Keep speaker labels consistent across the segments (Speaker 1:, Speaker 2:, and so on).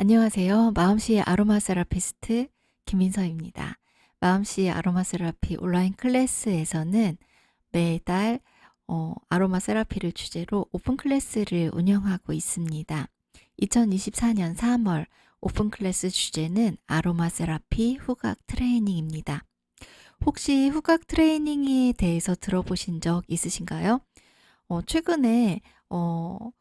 Speaker 1: 안녕하세요. 마음씨의 아로마 세라피스트 김민서입니다. 마음씨의 아로마 세라피 온라인 클래스에서는 매달 아로마 세라피를 주제로 오픈 클래스를 운영하고 있습니다. 2024년 3월 오픈 클래스 주제는 아로마 세라피 후각 트레이닝입니다. 혹시 후각 트레이닝에 대해서 들어보신 적 있으신가요? 최근에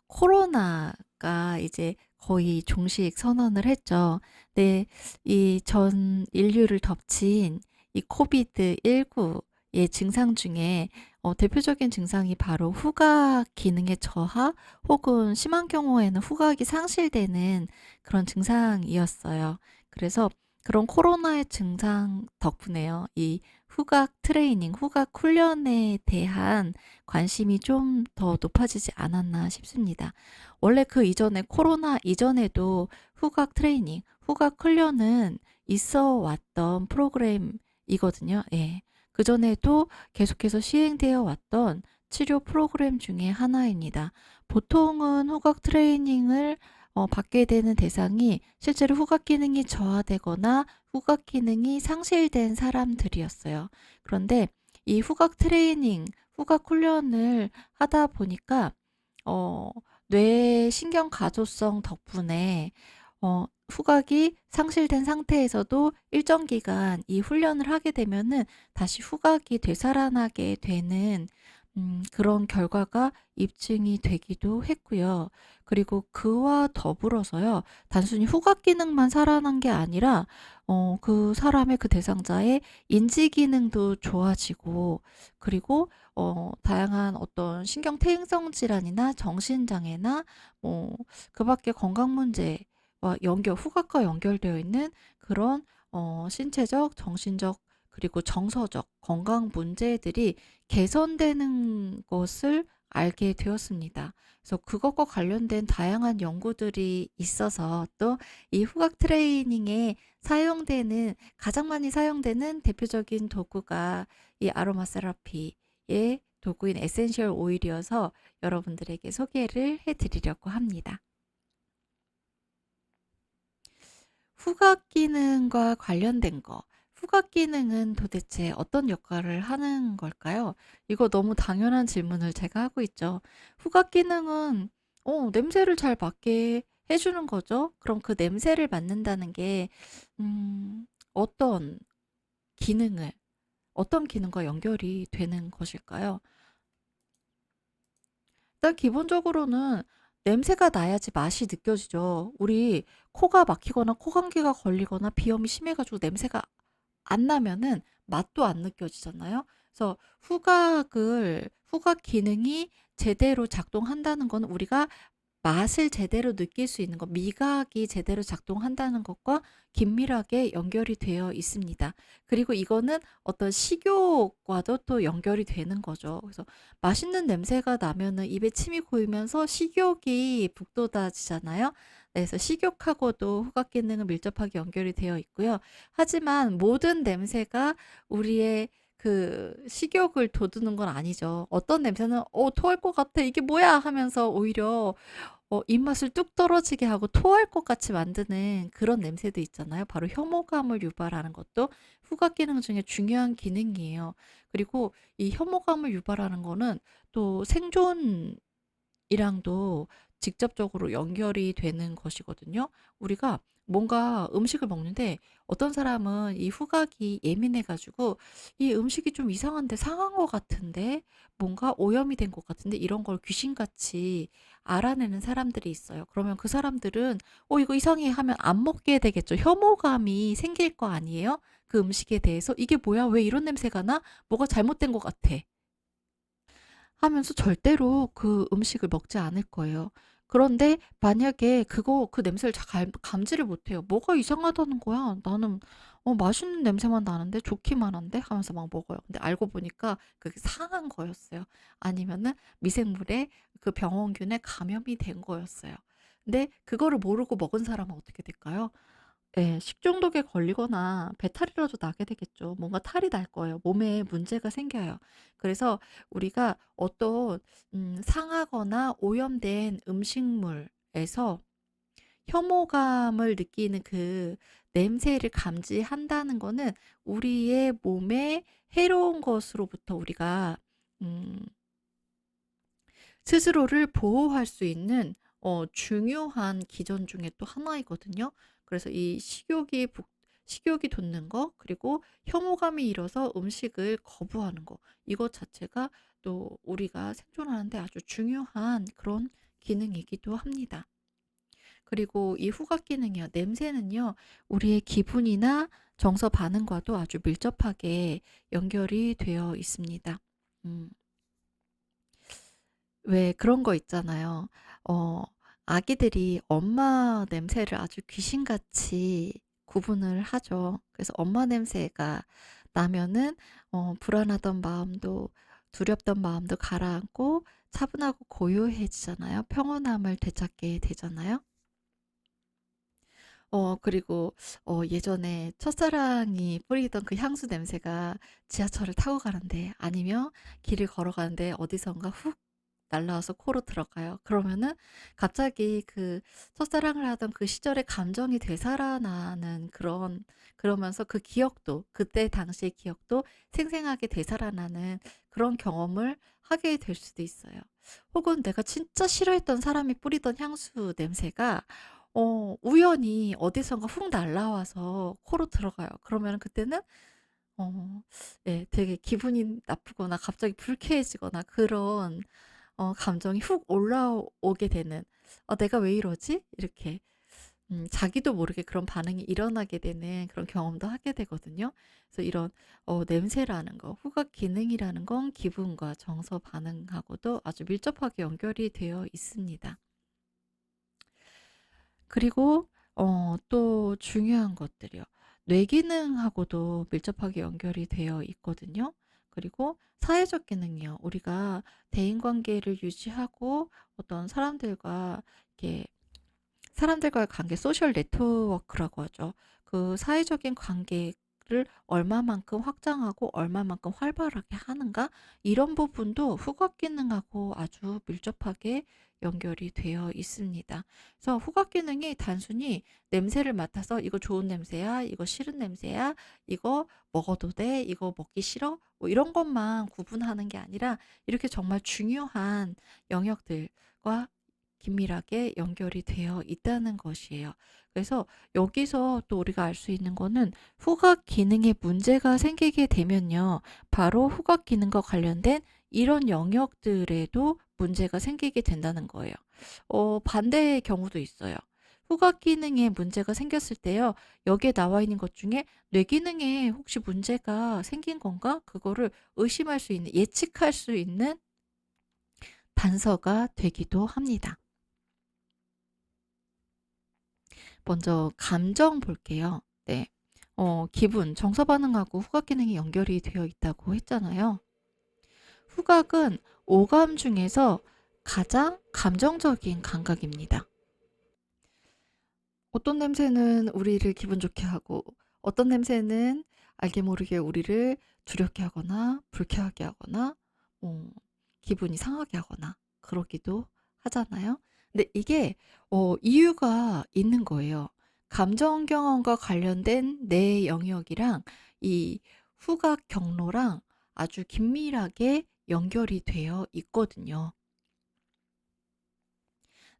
Speaker 1: 코로나가 이제 거의 종식 선언을 했죠. 네. 이 전 인류를 덮친 이 코비드19의 증상 중에 대표적인 증상이 바로 후각 기능의 저하 혹은 심한 경우에는 후각이 상실되는 그런 증상이었어요. 그래서 그런 코로나의 증상 덕분에요. 이 후각 트레이닝, 후각 훈련에 대한 관심이 좀 더 높아지지 않았나 싶습니다. 원래 그 이전에 코로나 이전에도 후각 트레이닝, 후각 훈련은 있어 왔던 프로그램이거든요. 예. 그전에도 계속해서 시행되어 왔던 치료 프로그램 중에 하나입니다. 보통은 후각 트레이닝을 받게 되는 대상이 실제로 후각 기능이 저하되거나 후각 기능이 상실된 사람들이었어요. 그런데 이 후각 트레이닝, 후각 훈련을 하다 보니까 어 뇌 신경 가소성 덕분에 후각이 상실된 상태에서도 일정 기간 이 훈련을 하게 되면은 다시 후각이 되살아나게 되는 그런 결과가 입증이 되기도 했고요. 그리고 그와 더불어서요. 단순히 후각 기능만 살아난 게 아니라 그 사람의 그 대상자의 인지 기능도 좋아지고, 그리고 다양한 어떤 신경 퇴행성 질환이나 정신 장애나 뭐 그밖에 건강 문제와 후각과 연결되어 있는 그런 신체적, 정신적, 그리고 정서적 건강 문제들이 개선되는 것을 알게 되었습니다. 그래서 그것과 관련된 다양한 연구들이 있어서, 또 이 후각 트레이닝에 가장 많이 사용되는 대표적인 도구가 이 아로마 세라피의 도구인 에센셜 오일이어서 여러분들에게 소개를 해 드리려고 합니다. 후각 기능과 관련된 거. 후각 기능은 도대체 어떤 역할을 하는 걸까요? 이거 너무 당연한 질문을 제가 하고 있죠. 후각 기능은 냄새를 잘 맡게 해 주는 거죠. 그럼 그 냄새를 맡는다는 게 어떤 기능을 어떤 기능과 연결이 되는 것일까요? 일단 기본적으로는 냄새가 나야지 맛이 느껴지죠. 우리 코가 막히거나 코 감기가 걸리거나 비염이 심해 가지고 냄새가 안 나면은 맛도 안 느껴지잖아요. 그래서 후각 기능이 제대로 작동한다는 건 우리가 맛을 제대로 느낄 수 있는 것, 미각이 제대로 작동한다는 것과 긴밀하게 연결이 되어 있습니다. 그리고 이거는 어떤 식욕과도 또 연결이 되는 거죠. 그래서 맛있는 냄새가 나면은 입에 침이 고이면서 식욕이 북돋아지잖아요. 네, 그래서 식욕하고도 후각 기능은 밀접하게 연결이 되어 있고요. 하지만 모든 냄새가 우리의 그 식욕을 돋우는 건 아니죠. 어떤 냄새는 토할 것 같아. 이게 뭐야 하면서 오히려 입맛을 뚝 떨어지게 하고 토할 것 같이 만드는 그런 냄새도 있잖아요. 바로 혐오감을 유발하는 것도 후각 기능 중에 중요한 기능이에요. 그리고 이 혐오감을 유발하는 거는 또 생존 이랑도 직접적으로 연결이 되는 것이거든요. 우리가 뭔가 음식을 먹는데 어떤 사람은 이 후각이 예민해 가지고 '이 음식이 좀 이상한데, 상한 것 같은데, 뭔가 오염이 된 것 같은데.' 이런 걸 귀신같이 알아내는 사람들이 있어요. 그러면 그 사람들은 이거 이상해.' 하면 안 먹게 되겠죠. 혐오감이 생길 거 아니에요? 그 음식에 대해서 '이게 뭐야? 왜 이런 냄새가 나? 뭐가 잘못된 것 같아.' 하면서 절대로 그 음식을 먹지 않을 거예요. 그런데 만약에 그 냄새를 잘 감지를 못해요. '뭐가 이상하다는 거야. 나는 맛있는 냄새만 나는데, 좋기만 한데.' 하면서 막 먹어요. 근데 알고 보니까 그게 상한 거였어요. 아니면은 미생물에 그 병원균에 감염이 된 거였어요. 근데 그거를 모르고 먹은 사람은 어떻게 될까요? 예. 식중독에 걸리거나 배탈이라도 나게 되겠죠. 뭔가 탈이 날 거예요. 몸에 문제가 생겨요. 그래서 우리가 어떤 상하거나 오염된 음식물에서 혐오감을 느끼는 그 냄새를 감지한다는 거는 우리의 몸에 해로운 것으로부터 우리가 음 스스로를 보호할 수 있는 중요한 기전 중에 또 하나이거든요. 그래서 이 식욕이 돋는 거, 그리고 혐오감이 일어서 음식을 거부하는 거, 이것 자체가 또 우리가 생존하는 데 아주 중요한 그런 기능이기도 합니다. 그리고 이 후각 기능이요. 냄새는요. 우리의 기분이나 정서 반응과도 아주 밀접하게 연결이 되어 있습니다. 음. 왜 그런 거 있잖아요. 어 아기들이 엄마 냄새를 아주 귀신같이 구분을 하죠. 그래서 엄마 냄새가 나면은 불안하던 마음도, 두렵던 마음도 가라앉고 차분하고 고요해지잖아요. 평온함을 되찾게 되잖아요. 그리고 예전에 첫사랑이 뿌리던 그 향수 냄새가 지하철을 타고 가는데, 아니면 길을 걸어가는데 어디선가 훅 날라와서 코로 들어가요. 그러면은 갑자기 그 첫사랑을 하던 그 시절의 감정이 되살아나는 그러면서 그 기억도, 그때 당시의 기억도 생생하게 되살아나는 그런 경험을 하게 될 수도 있어요. 혹은 내가 진짜 싫어했던 사람이 뿌리던 향수 냄새가 우연히 어디선가 훅 날라와서 코로 들어가요. 그러면은 그때는 어 예, 되게 기분이 나쁘거나 갑자기 불쾌해지거나 그런 감정이 훅 올라오게 되는, '내가 왜 이러지?' 이렇게 자기도 모르게 그런 반응이 일어나게 되는 그런 경험도 하게 되거든요. 그래서 이런 냄새라는 거, 후각 기능이라는 건 기분과 정서 반응하고도 아주 밀접하게 연결이 되어 있습니다. 그리고 또 중요한 것들이요. 뇌 기능하고도 밀접하게 연결이 되어 있거든요. 그리고 사회적 기능이요. 우리가 대인 관계를 유지하고 어떤 사람들과의 관계, 소셜 네트워크라고 하죠. 그 사회적인 관계를 얼마만큼 확장하고 얼마만큼 활발하게 하는가, 이런 부분도 후각 기능하고 아주 밀접하게 연결이 되어 있습니다. 그래서 후각 기능이 단순히 냄새를 맡아서 이거 좋은 냄새야, 이거 싫은 냄새야, 이거 먹어도 돼, 이거 먹기 싫어, 뭐 이런 것만 구분하는 게 아니라 이렇게 정말 중요한 영역들과 긴밀하게 연결이 되어 있다는 것이에요. 그래서 여기서 또 우리가 알 수 있는 거는, 후각 기능에 문제가 생기게 되면요, 바로 후각 기능과 관련된 이런 영역들에도 문제가 생기게 된다는 거예요. 반대의 경우도 있어요. 후각 기능에 문제가 생겼을 때요, 여기에 나와 있는 것 중에 뇌 기능에 혹시 문제가 생긴 건가? 그거를 의심할 수 있는, 예측할 수 있는 단서가 되기도 합니다. 먼저 감정 볼게요. 네. 기분, 정서 반응하고 후각 기능이 연결이 되어 있다고 했잖아요. 후각은 오감 중에서 가장 감정적인 감각입니다. 어떤 냄새는 우리를 기분 좋게 하고, 어떤 냄새는 알게 모르게 우리를 두렵게 하거나 불쾌하게 하거나 어 기분이 상하게 하거나 그러기도 하잖아요. 근데 이게 이유가 있는 거예요. 감정 경험과 관련된 내 영역이랑 이 후각 경로랑 아주 긴밀하게 연결이 되어 있거든요.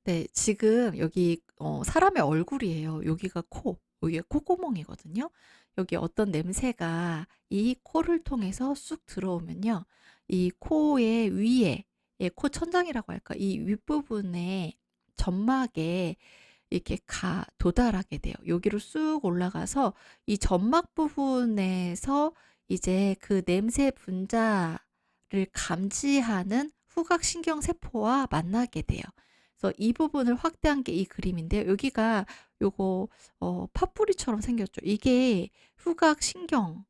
Speaker 1: 네. 지금 여기 사람의 얼굴이에요. 여기가 코, 여기가 콧구멍이거든요. 여기 어떤 냄새가 이 코를 통해서 쑥 들어오면요, 이 코의 위에, 예, 코 천장이라고 할까? 이 윗부분에 점막에 이렇게 도달하게 돼요. 여기로 쑥 올라가서 이 점막 부분에서 이제 그 냄새 분자를 감지하는 후각신경 세포와 만나게 돼요. 그래서 이 부분을 확대한 게 이 그림인데요. 여기가 요거 팥뿌리처럼 생겼죠. 이게 후각신경이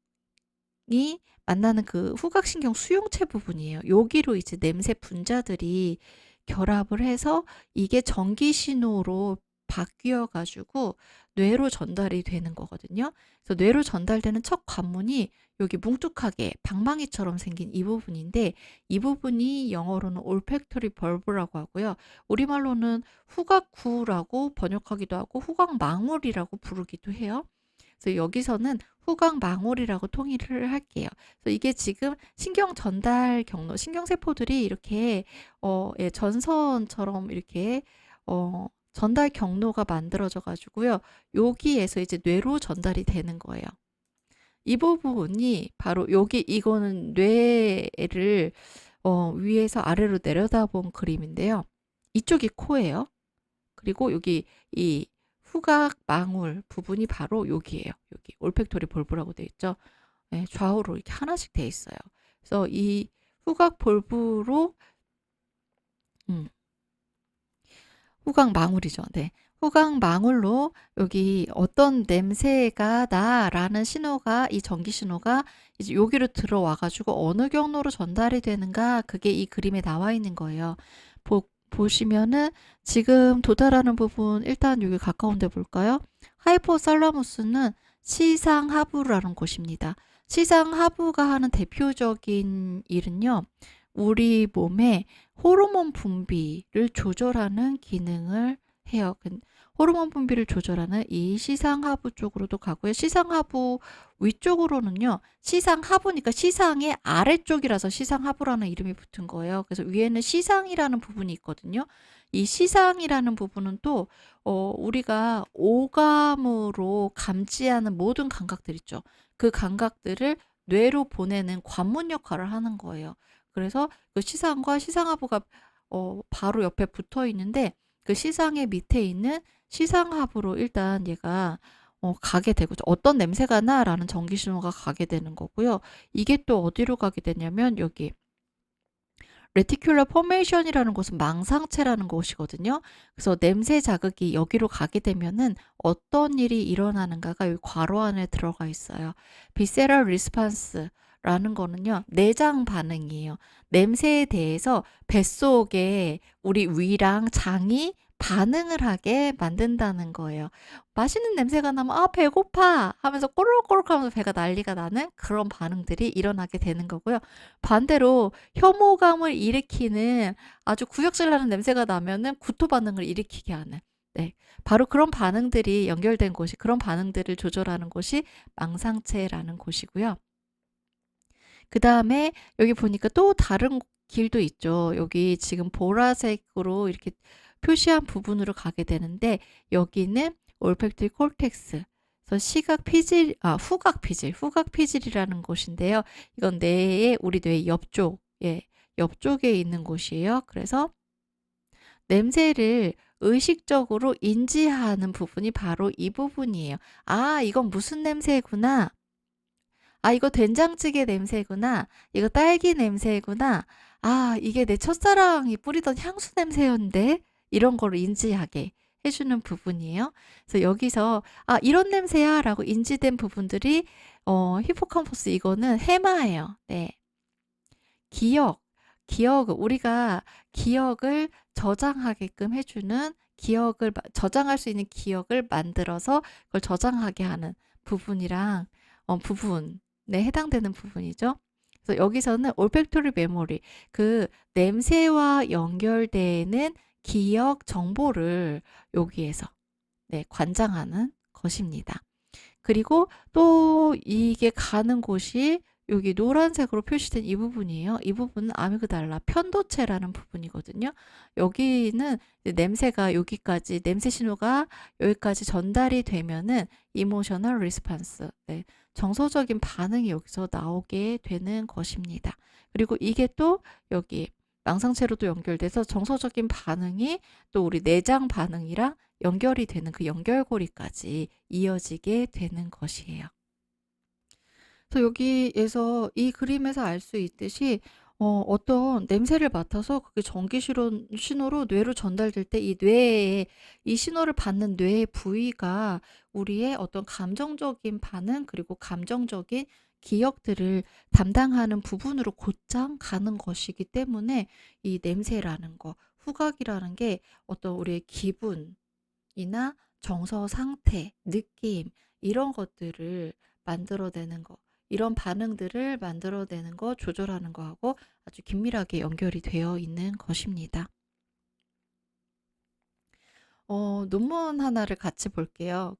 Speaker 1: 만나는 그 후각신경 수용체 부분이에요. 여기로 이제 냄새 분자들이 결합을 해서 이게 전기 신호로 바뀌어 가지고 뇌로 전달이 되는 거거든요. 그래서 뇌로 전달되는 첫 관문이 여기 뭉툭하게 방망이처럼 생긴 이 부분인데, 이 부분이 영어로는 올팩토리 벌브라고 하고요. 우리말로는 후각구라고 번역하기도 하고 후각망울이라고 부르기도 해요. 그래서 여기서는 후각망울이라고 통일을 할게요. 그래서 이게 지금 신경 전달 경로, 신경세포들이 이렇게 예, 전선처럼 이렇게 전달 경로가 만들어져 가지고요. 여기에서 이제 뇌로 전달이 되는 거예요. 이 부분이 바로 여기, 이거는 뇌를 위에서 아래로 내려다본 그림인데요. 이쪽이 코예요. 그리고 여기 이 후각 망울 부분이 바로 여기예요. 여기 올팩토리 볼브라고 돼 있죠. 네, 좌우로 이렇게 하나씩 돼 있어요. 그래서 이 후각 볼브로 음, 후각 망울이죠. 네. 후각 망울로 여기 어떤 냄새가 나라는 신호가, 이 전기 신호가 이제 여기로 들어와 가지고 어느 경로로 전달이 되는가, 그게 이 그림에 나와 있는 거예요. 보시면은 지금 도달하는 부분, 일단 여기 가까운 데 볼까요? 하이포살라무스는 시상하부라는 곳입니다. 시상하부가 하는 대표적인 일은요, 우리 몸에 호르몬 분비를 조절하는 기능을 해요. 호르몬 분비를 조절하는 이 시상하부 쪽으로도 가고요. 시상하부 위쪽으로는요, 시상하부니까 시상의 아래쪽이라서 시상하부라는 이름이 붙은 거예요. 그래서 위에는 시상이라는 부분이 있거든요. 이 시상이라는 부분은 또 우리가 오감으로 감지하는 모든 감각들 있죠. 그 감각들을 뇌로 보내는 관문 역할을 하는 거예요. 그래서 그 시상과 시상하부가 바로 옆에 붙어 있는데, 그 시상의 밑에 있는 시상하부로 일단 얘가 가게 되고, 어떤 냄새가 나라는 전기 신호가 가게 되는 거고요. 이게 또 어디로 가게 되냐면 여기 레티큘러 포메이션이라는 곳은 망상체라는 곳이거든요. 그래서 냄새 자극이 여기로 가게 되면은 어떤 일이 일어나는가가 여기 괄호 안에 들어가 있어요. 비세럴 리스판스라는 거는요, 내장 반응이에요. 냄새에 대해서 뱃속에 우리 위랑 장이 반응을 하게 만든다는 거예요. 맛있는 냄새가 나면 아 배고파 하면서 꼬르륵꼬르륵 하면서 배가 난리가 나는 그런 반응들이 일어나게 되는 거고요. 반대로 혐오감을 일으키는 아주 구역질 나는 냄새가 나면은 구토 반응을 일으키게 하는, 네, 바로 그런 반응들이 연결된 곳이, 그런 반응들을 조절하는 곳이 망상체라는 곳이고요. 그 다음에 여기 보니까 또 다른 길도 있죠. 여기 지금 보라색으로 이렇게 표시한 부분으로 가게 되는데, 여기는 올팩토리 콜텍스. 그래서 후각 피질이라는 곳인데요. 이건 우리 뇌의 옆쪽, 예, 옆쪽에 있는 곳이에요. 그래서 냄새를 의식적으로 인지하는 부분이 바로 이 부분이에요. 아, 이건 무슨 냄새구나. 아, 이거 된장찌개 냄새구나. 이거 딸기 냄새구나. 아, 이게 내 첫사랑이 뿌리던 향수 냄새였는데. 이런 거를 인지하게 해주는 부분이에요. 그래서 여기서 아, 이런 냄새야 라고 인지된 부분들이 히포캄퍼스, 이거는 해마예요. 네. 우리가 기억을 저장하게끔 해주는, 저장할 수 있는 기억을 만들어서 그걸 저장하게 하는 부분이랑 부분에 해당되는 부분이죠. 그래서 여기서는 올팩토리 메모리, 그 냄새와 연결되는 기억 정보를 여기에서, 네, 관장하는 것입니다. 그리고 또 이게 가는 곳이 여기 노란색으로 표시된 이 부분이에요. 이 부분은 아미그달라 편도체라는 부분이거든요. 여기는 냄새가 여기까지, 냄새 신호가 여기까지 전달이 되면은 이모셔널 리스판스, 네, 정서적인 반응이 여기서 나오게 되는 것입니다. 그리고 이게 또 여기 망상체로도 연결돼서 정서적인 반응이 또 우리 내장 반응이랑 연결이 되는 그 연결고리까지 이어지게 되는 것이에요. 그래서 여기에서 이 그림에서 알 수 있듯이 어떤 냄새를 맡아서 그게 신호로 뇌로 전달될 때 이 뇌에, 이 신호를 받는 뇌의 부위가 우리의 어떤 감정적인 반응, 그리고 감정적인 기억들을 담당하는 부분으로 곧장 가는 것이기 때문에 이 냄새라는 거, 후각이라는 게 어떤 우리의 기분, 이나 정서 상태, 느낌 이런 것들을 만들어내는 거, 이런 반응들을 만들어내는 거, 조절하는 거하고 아주 긴밀하게 연결이 되어 있는 것입니다. 논문 하나를 같이 볼게요.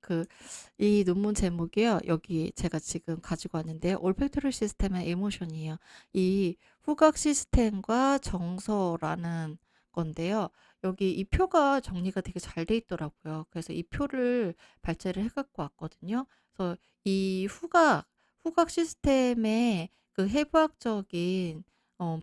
Speaker 1: 이 논문 제목이요. 여기 제가 지금 가지고 왔는데요. 올팩토리 시스템 앤 에모션이에요. 이 후각 시스템과 정서라는 건데요. 여기 이 표가 정리가 되게 잘 돼 있더라고요. 그래서 이 표를 발제를 해 갖고 왔거든요. 그래서 이 후각 시스템의 그 해부학적인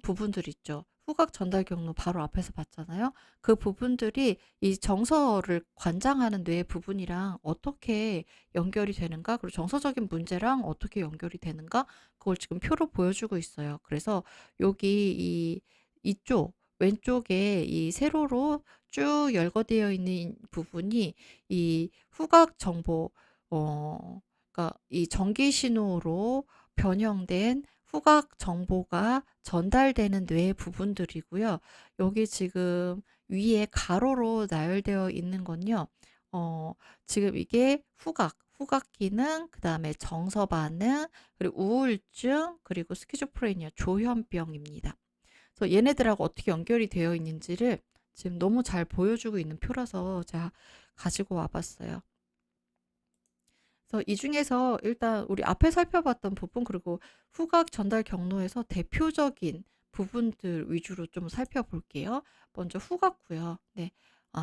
Speaker 1: 부분들 있죠. 후각 전달 경로 바로 앞에서 봤잖아요. 그 부분들이 이 정서를 관장하는 뇌의 부분이랑 어떻게 연결이 되는가, 그리고 정서적인 문제랑 어떻게 연결이 되는가, 그걸 지금 표로 보여주고 있어요. 그래서 여기 이쪽 왼쪽에 이 세로로 쭉 열거되어 있는 부분이 이 후각 정보, 그러니까 이 전기 신호로 변형된 후각 정보가 전달되는 뇌의 부분들이고요. 여기 지금 위에 가로로 나열되어 있는 건요. 어, 지금 이게 후각 기능, 그 다음에 정서 반응, 그리고 우울증, 그리고 스키조프레니아, 조현병입니다. 그래서 얘네들하고 어떻게 연결이 되어 있는지를 지금 너무 잘 보여주고 있는 표라서 제가 가지고 와봤어요. 그래서 이 중에서 일단 우리 앞에 살펴봤던 부분, 그리고 후각 전달 경로에서 대표적인 부분들 위주로 좀 살펴볼게요. 먼저 후각구요. 네.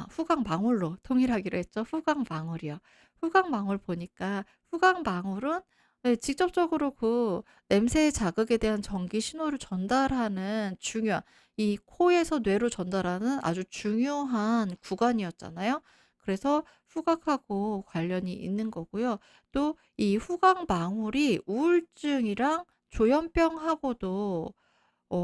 Speaker 1: 후각 망울로 통일하기로 했죠. 후각 망울이요. 후각 망울 보니까 후각 망울은 네, 직접적으로 그 냄새 자극에 대한 전기 신호를 전달하는 중요한, 이 코에서 뇌로 전달하는 아주 중요한 구간이었잖아요. 그래서 후각하고 관련이 있는 거고요. 또 이 후각망울이 우울증이랑 조현병하고도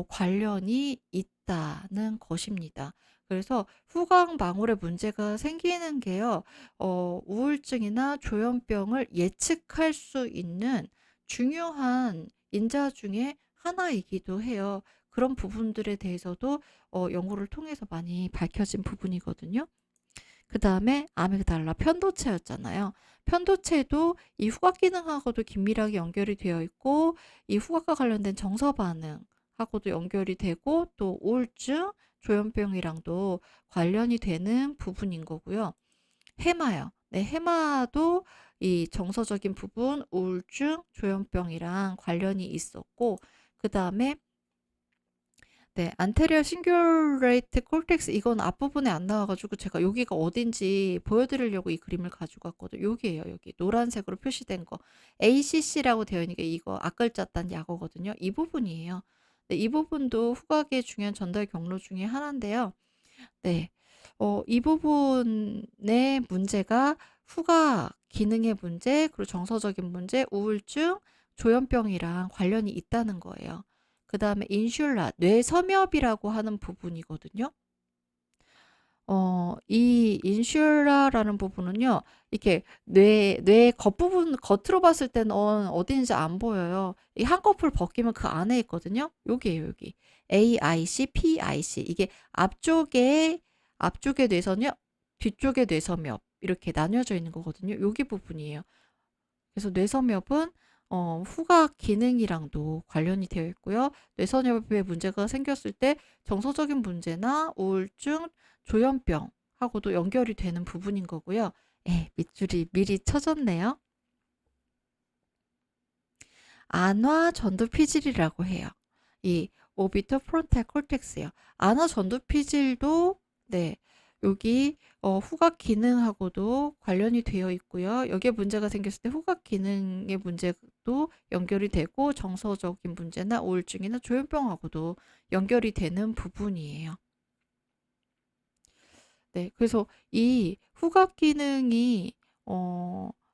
Speaker 1: 관련이 있다는 것입니다. 그래서 후각망울에 문제가 생기는 게요. 우울증이나 조현병을 예측할 수 있는 중요한 인자 중에 하나이기도 해요. 그런 부분들에 대해서도 연구를 통해서 많이 밝혀진 부분이거든요. 그다음에 아미그달라 편도체였잖아요. 편도체도 이 후각 기능하고도 긴밀하게 연결이 되어 있고, 이 후각과 관련된 정서 반응하고도 연결이 되고, 또 우울증, 조현병이랑도 관련이 되는 부분인 거고요. 해마요. 네, 해마도 이 정서적인 부분, 우울증, 조현병이랑 관련이 있었고, 그다음에 네, 안테리어 싱귤레이트 콜텍스, 이건 앞부분에 안 나와가지고 제가 여기가 어딘지 보여드리려고 이 그림을 가지고 왔거든요. 여기에요, 여기 노란색으로 표시된 거 ACC라고 되어 있는 게 이거 앞글자 딴 약어거든요. 이 부분이에요. 네, 이 부분도 후각의 중요한 전달 경로 중에 하나인데요. 네, 이 부분의 문제가 후각 기능의 문제, 그리고 정서적인 문제, 우울증, 조현병이랑 관련이 있다는 거예요. 그 다음에 인슐라, 뇌섬엽이라고 하는 부분이거든요. 이 인슐라라는 부분은요, 이렇게 뇌 겉부분, 겉으로 봤을 때는 어딘지 안 보여요. 이 한꺼풀 벗기면 그 안에 있거든요. 여기에요, 여기. AIC, PIC. 이게 앞쪽에 뇌선엽, 뒤쪽에 뇌섬엽. 이렇게 나뉘어져 있는 거거든요. 여기 부분이에요. 그래서 뇌섬엽은 후각 기능이랑도 관련이 되어 있고요. 뇌섬엽에 문제가 생겼을 때 정서적인 문제나 우울증, 조현병하고도 연결이 되는 부분인 거고요. 밑줄이 미리 쳐졌네요. 안화 전두피질이라고 해요. 이 오비터 프론탈 콜텍스요. 안화 전두피질도 네, 여기 후각 기능하고도 관련이 되어 있고요. 여기에 문제가 생겼을 때 후각 기능의 문제도 연결이 되고, 정서적인 문제나 우울증이나 조현병하고도 연결이 되는 부분이에요. 네, 그래서 이 후각 기능이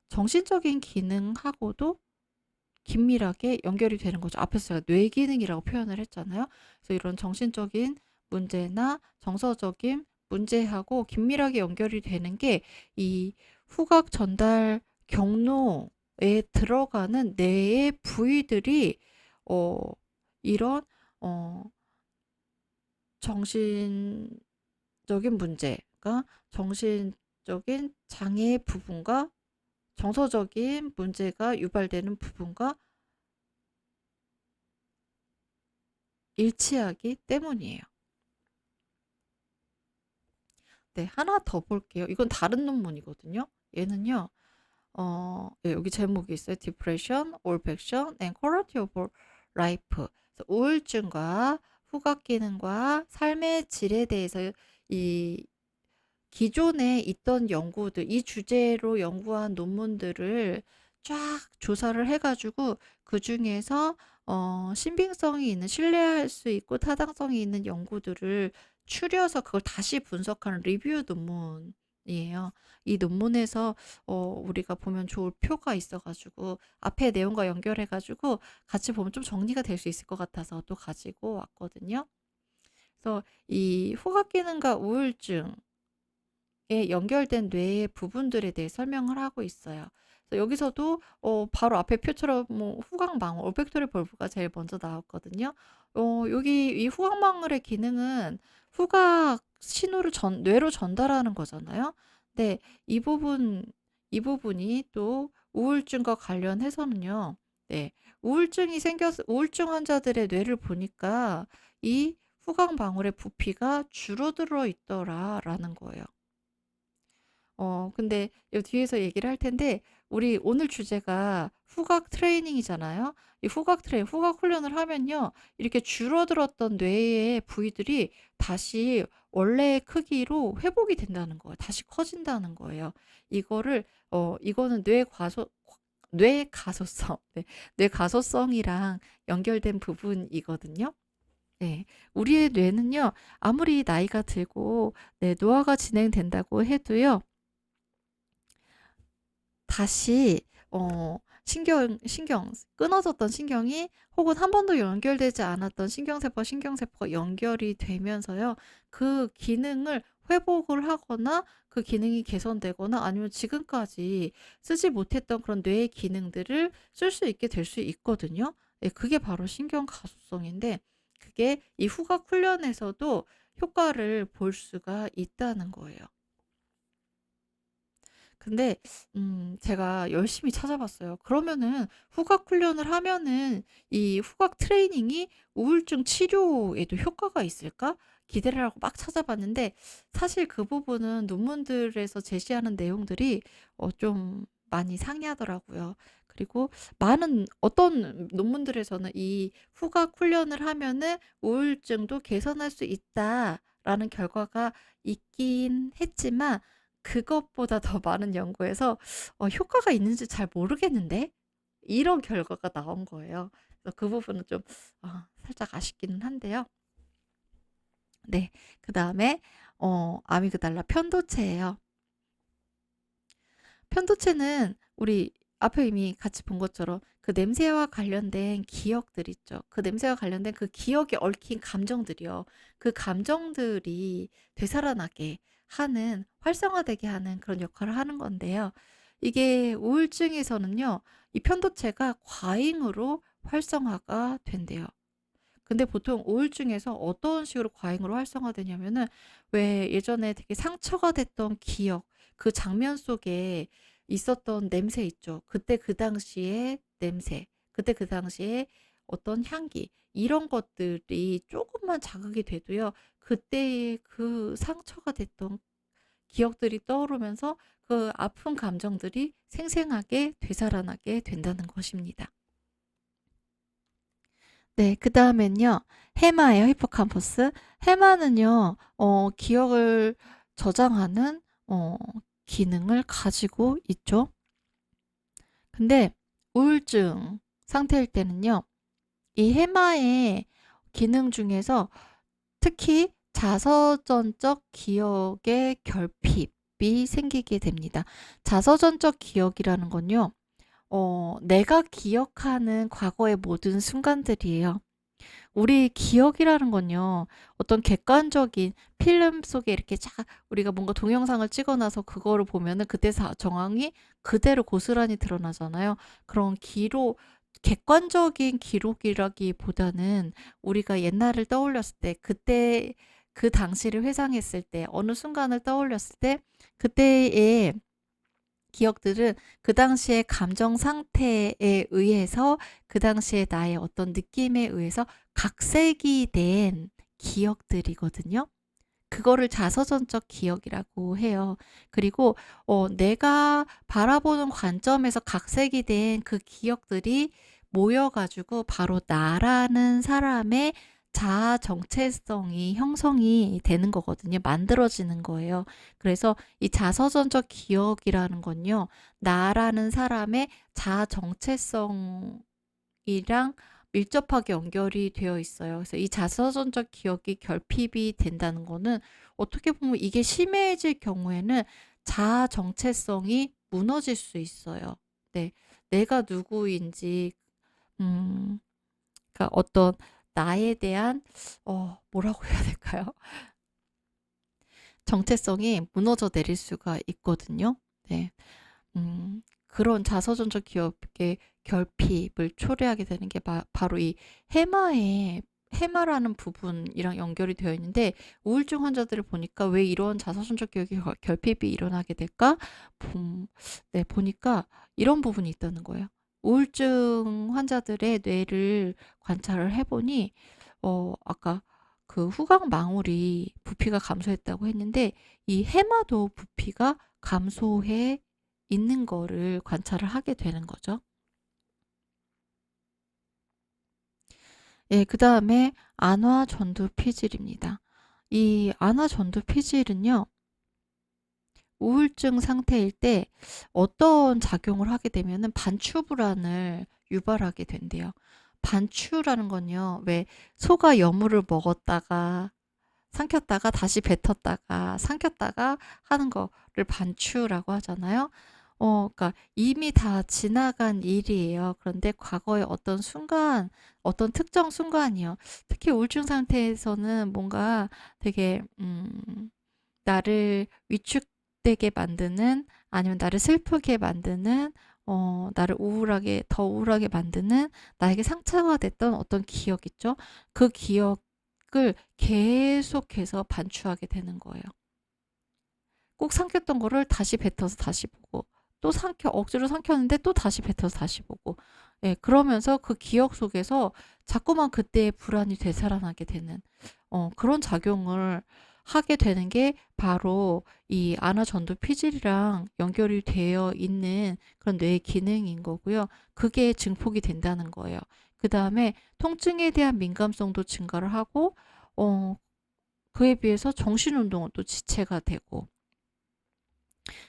Speaker 1: 정신적인 기능하고도 긴밀하게 연결이 되는 거죠. 앞에서 제가 뇌 기능이라고 표현을 했잖아요. 그래서 이런 정신적인 문제나 정서적인 문제하고 긴밀하게 연결이 되는 게 이 후각 전달 경로에 들어가는 뇌의 부위들이 어, 이런 어, 정신적인 문제가 정신 정서적인 장애의 부분과 정서적인 문제가 유발되는 부분과 일치하기 때문이에요. 네, 하나 더 볼게요. 이건 다른 논문이거든요. 얘는요, 예, 여기 제목이 있어요. Depression, Olfaction and Quality of Life. 그래서 우울증과 후각 기능과 삶의 질에 대해서 이 기존에 있던 연구들, 이 주제로 연구한 논문들을 쫙 조사를 해가지고 그 중에서 신빙성이 있는, 신뢰할 수 있고 타당성이 있는 연구들을 추려서 그걸 다시 분석하는 리뷰 논문이에요. 이 논문에서 우리가 보면 좋을 표가 있어가지고 앞에 내용과 연결해가지고 같이 보면 좀 정리가 될 수 있을 것 같아서 또 가지고 왔거든요. 그래서 이 후각 기능과 우울증 연결된 뇌의 부분들에 대해 설명을 하고 있어요. 그래서 여기서도 바로 앞에 표처럼 뭐 후각망울, 올팩토리 볼브가 제일 먼저 나왔거든요. 여기 이 후각망울의 기능은 후각 신호를 뇌로 전달하는 거잖아요. 네, 이 부분, 이 부분이 또 우울증과 관련해서는요. 네, 우울증 환자들의 뇌를 보니까 이 후각망울의 부피가 줄어들어 있더라라는 거예요. 근데 요 뒤에서 얘기를 할 텐데 우리 오늘 주제가 후각 트레이닝이잖아요. 이 후각 훈련을 하면요. 이렇게 줄어들었던 뇌의 부위들이 다시 원래의 크기로 회복이 된다는 거예요. 다시 커진다는 거예요. 이거는 뇌 가소성, 네, 뇌가소성이랑 연결된 부분이거든요. 네. 우리의 뇌는요. 아무리 나이가 들고 네, 노화가 진행된다고 해도요. 다시 신경 끊어졌던 신경이 혹은 한 번도 연결되지 않았던 신경세포가 연결이 되면서요. 그 기능을 회복을 하거나 그 기능이 개선되거나 아니면 지금까지 쓰지 못했던 그런 뇌의 기능들을 쓸 수 있게 될 수 있거든요. 예, 그게 바로 신경 가소성인데 그게 이 후각 훈련에서도 효과를 볼 수가 있다는 거예요. 근데 제가 열심히 찾아봤어요. 그러면은 후각 훈련을 하면은 이 후각 트레이닝이 우울증 치료에도 효과가 있을까? 기대를 하고 막 찾아봤는데 사실 그 부분은 논문들에서 제시하는 내용들이 좀 많이 상이하더라고요. 그리고 어떤 논문들에서는 이 후각 훈련을 하면은 우울증도 개선할 수 있다라는 결과가 있긴 했지만 그것보다 더 많은 연구에서 효과가 있는지 잘 모르겠는데 이런 결과가 나온 거예요. 그래서 그 부분은 좀 살짝 아쉽기는 한데요. 네, 그 다음에 아미그달라 편도체예요. 편도체는 우리 앞에 이미 같이 본 것처럼 그 냄새와 관련된 기억들 있죠. 그 냄새와 관련된 그 기억에 얽힌 감정들이요. 그 감정들이 되살아나게 하는, 활성화되게 하는 그런 역할을 하는 건데요. 이게 우울증에서는요, 이 편도체가 과잉으로 활성화가 된대요. 근데 보통 우울증에서 어떤 식으로 과잉으로 활성화되냐면은 왜 예전에 되게 상처가 됐던 기억, 그 장면 속에 있었던 냄새 있죠. 그때 그 당시의 냄새, 그때 그 당시에 어떤 향기, 이런 것들이 조금만 자극이 돼도요. 그때의 그 상처가 됐던 기억들이 떠오르면서 그 아픈 감정들이 생생하게 되살아나게 된다는 것입니다. 네, 그다음엔요. 해마예요, 히포캄퍼스. 해마는요. 기억을 저장하는 기능을 가지고 있죠. 근데 우울증 상태일 때는요. 이 해마의 기능 중에서 특히 자서전적 기억의 결핍이 생기게 됩니다. 자서전적 기억이라는 건요. 내가 기억하는 과거의 모든 순간들이에요. 우리 기억이라는 건요. 어떤 객관적인 필름 속에 이렇게 우리가 뭔가 동영상을 찍어 놔서 그거를 보면은 그때 정황이 그대로 고스란히 드러나잖아요. 그런 객관적인 기록이라기보다는 우리가 옛날을 떠올렸을 때 그때 그 당시를 회상했을 때 어느 순간을 떠올렸을 때 그때의 기억들은 그 당시의 감정 상태에 의해서 그 당시의 나의 어떤 느낌에 의해서 각색이 된 기억들이거든요. 그거를 자서전적 기억이라고 해요. 그리고 내가 바라보는 관점에서 각색이 된 그 기억들이 모여 가지고 바로 나라는 사람의 자아 정체성이 형성이 되는 거거든요. 만들어지는 거예요. 그래서 이 자서전적 기억이라는 건요. 나라는 사람의 자아 정체성이랑 밀접하게 연결이 되어 있어요. 그래서 이 자서전적 기억이 결핍이 된다는 거는 어떻게 보면 이게 심해질 경우에는 자아 정체성이 무너질 수 있어요. 네. 내가 누구인지 음 그러니까 어떤 나에 대한 뭐라고 해야 될까요? 정체성이 무너져 내릴 수가 있거든요. 네. 그런 자서전적 기억의 결핍을 초래하게 되는 게 바로 이 해마의 해마라는 부분이랑 연결이 되어 있는데 우울증 환자들을 보니까 왜 이런 자서전적 기억의 결핍이 일어나게 될까? 네, 보니까 이런 부분이 있다는 거예요. 우울증 환자들의 뇌를 관찰을 해보니 아까 그 후각망울이 부피가 감소했다고 했는데 이 해마도 부피가 감소해 있는 거를 관찰을 하게 되는 거죠. 예, 그다음에 안화전두피질입니다. 이 안화전두피질은요. 우울증 상태일 때 어떤 작용을 하게 되면은 반추불안을 유발하게 된대요. 반추라는 건요. 왜 소가 여물을 먹었다가 삼켰다가 다시 뱉었다가 삼켰다가 하는 거를 반추라고 하잖아요. 그러니까 이미 다 지나간 일이에요. 그런데 과거의 어떤 순간, 어떤 특정 순간이요. 특히 우울증 상태에서는 뭔가 되게 나를 위축되게 만드는 아니면 나를 슬프게 만드는 나를 우울하게 더 우울하게 만드는 나에게 상처가 됐던 어떤 기억 있죠? 그 기억을 계속해서 반추하게 되는 거예요. 꼭 삼켰던 거를 다시 뱉어서 다시 보고 또 억지로 삼켰는데 또 다시 뱉어서 다시 보고 예, 그러면서 그 기억 속에서 자꾸만 그때의 불안이 되살아나게 되는 그런 작용을 하게 되는 게 바로 이 안화전두피질이랑 연결이 되어 있는 그런 뇌 기능인 거고요. 그게 증폭이 된다는 거예요. 그 다음에 통증에 대한 민감성도 증가를 하고 그에 비해서 정신운동은 또 지체가 되고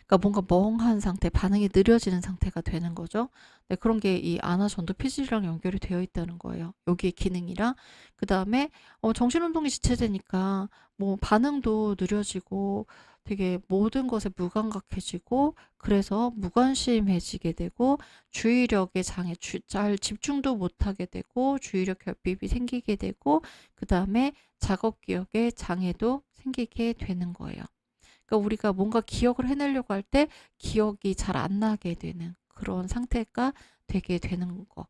Speaker 1: 그러니까 뭔가 멍한 상태, 반응이 느려지는 상태가 되는 거죠. 네, 그런 게 이 안화전두피질이랑 연결이 되어 있다는 거예요. 여기에 기능이랑. 그다음에 정신운동이 지체되니까 뭐 반응도 느려지고 되게 모든 것에 무감각해지고 그래서 무관심해지게 되고 주의력의 장애, 잘 집중도 못하게 되고 주의력 결핍이 생기게 되고 그다음에 작업 기억에 장애도 생기게 되는 거예요. 그러니까 우리가 뭔가 기억을 해내려고 할 때 기억이 잘 안 나게 되는 그런 상태가 되게 되는 거.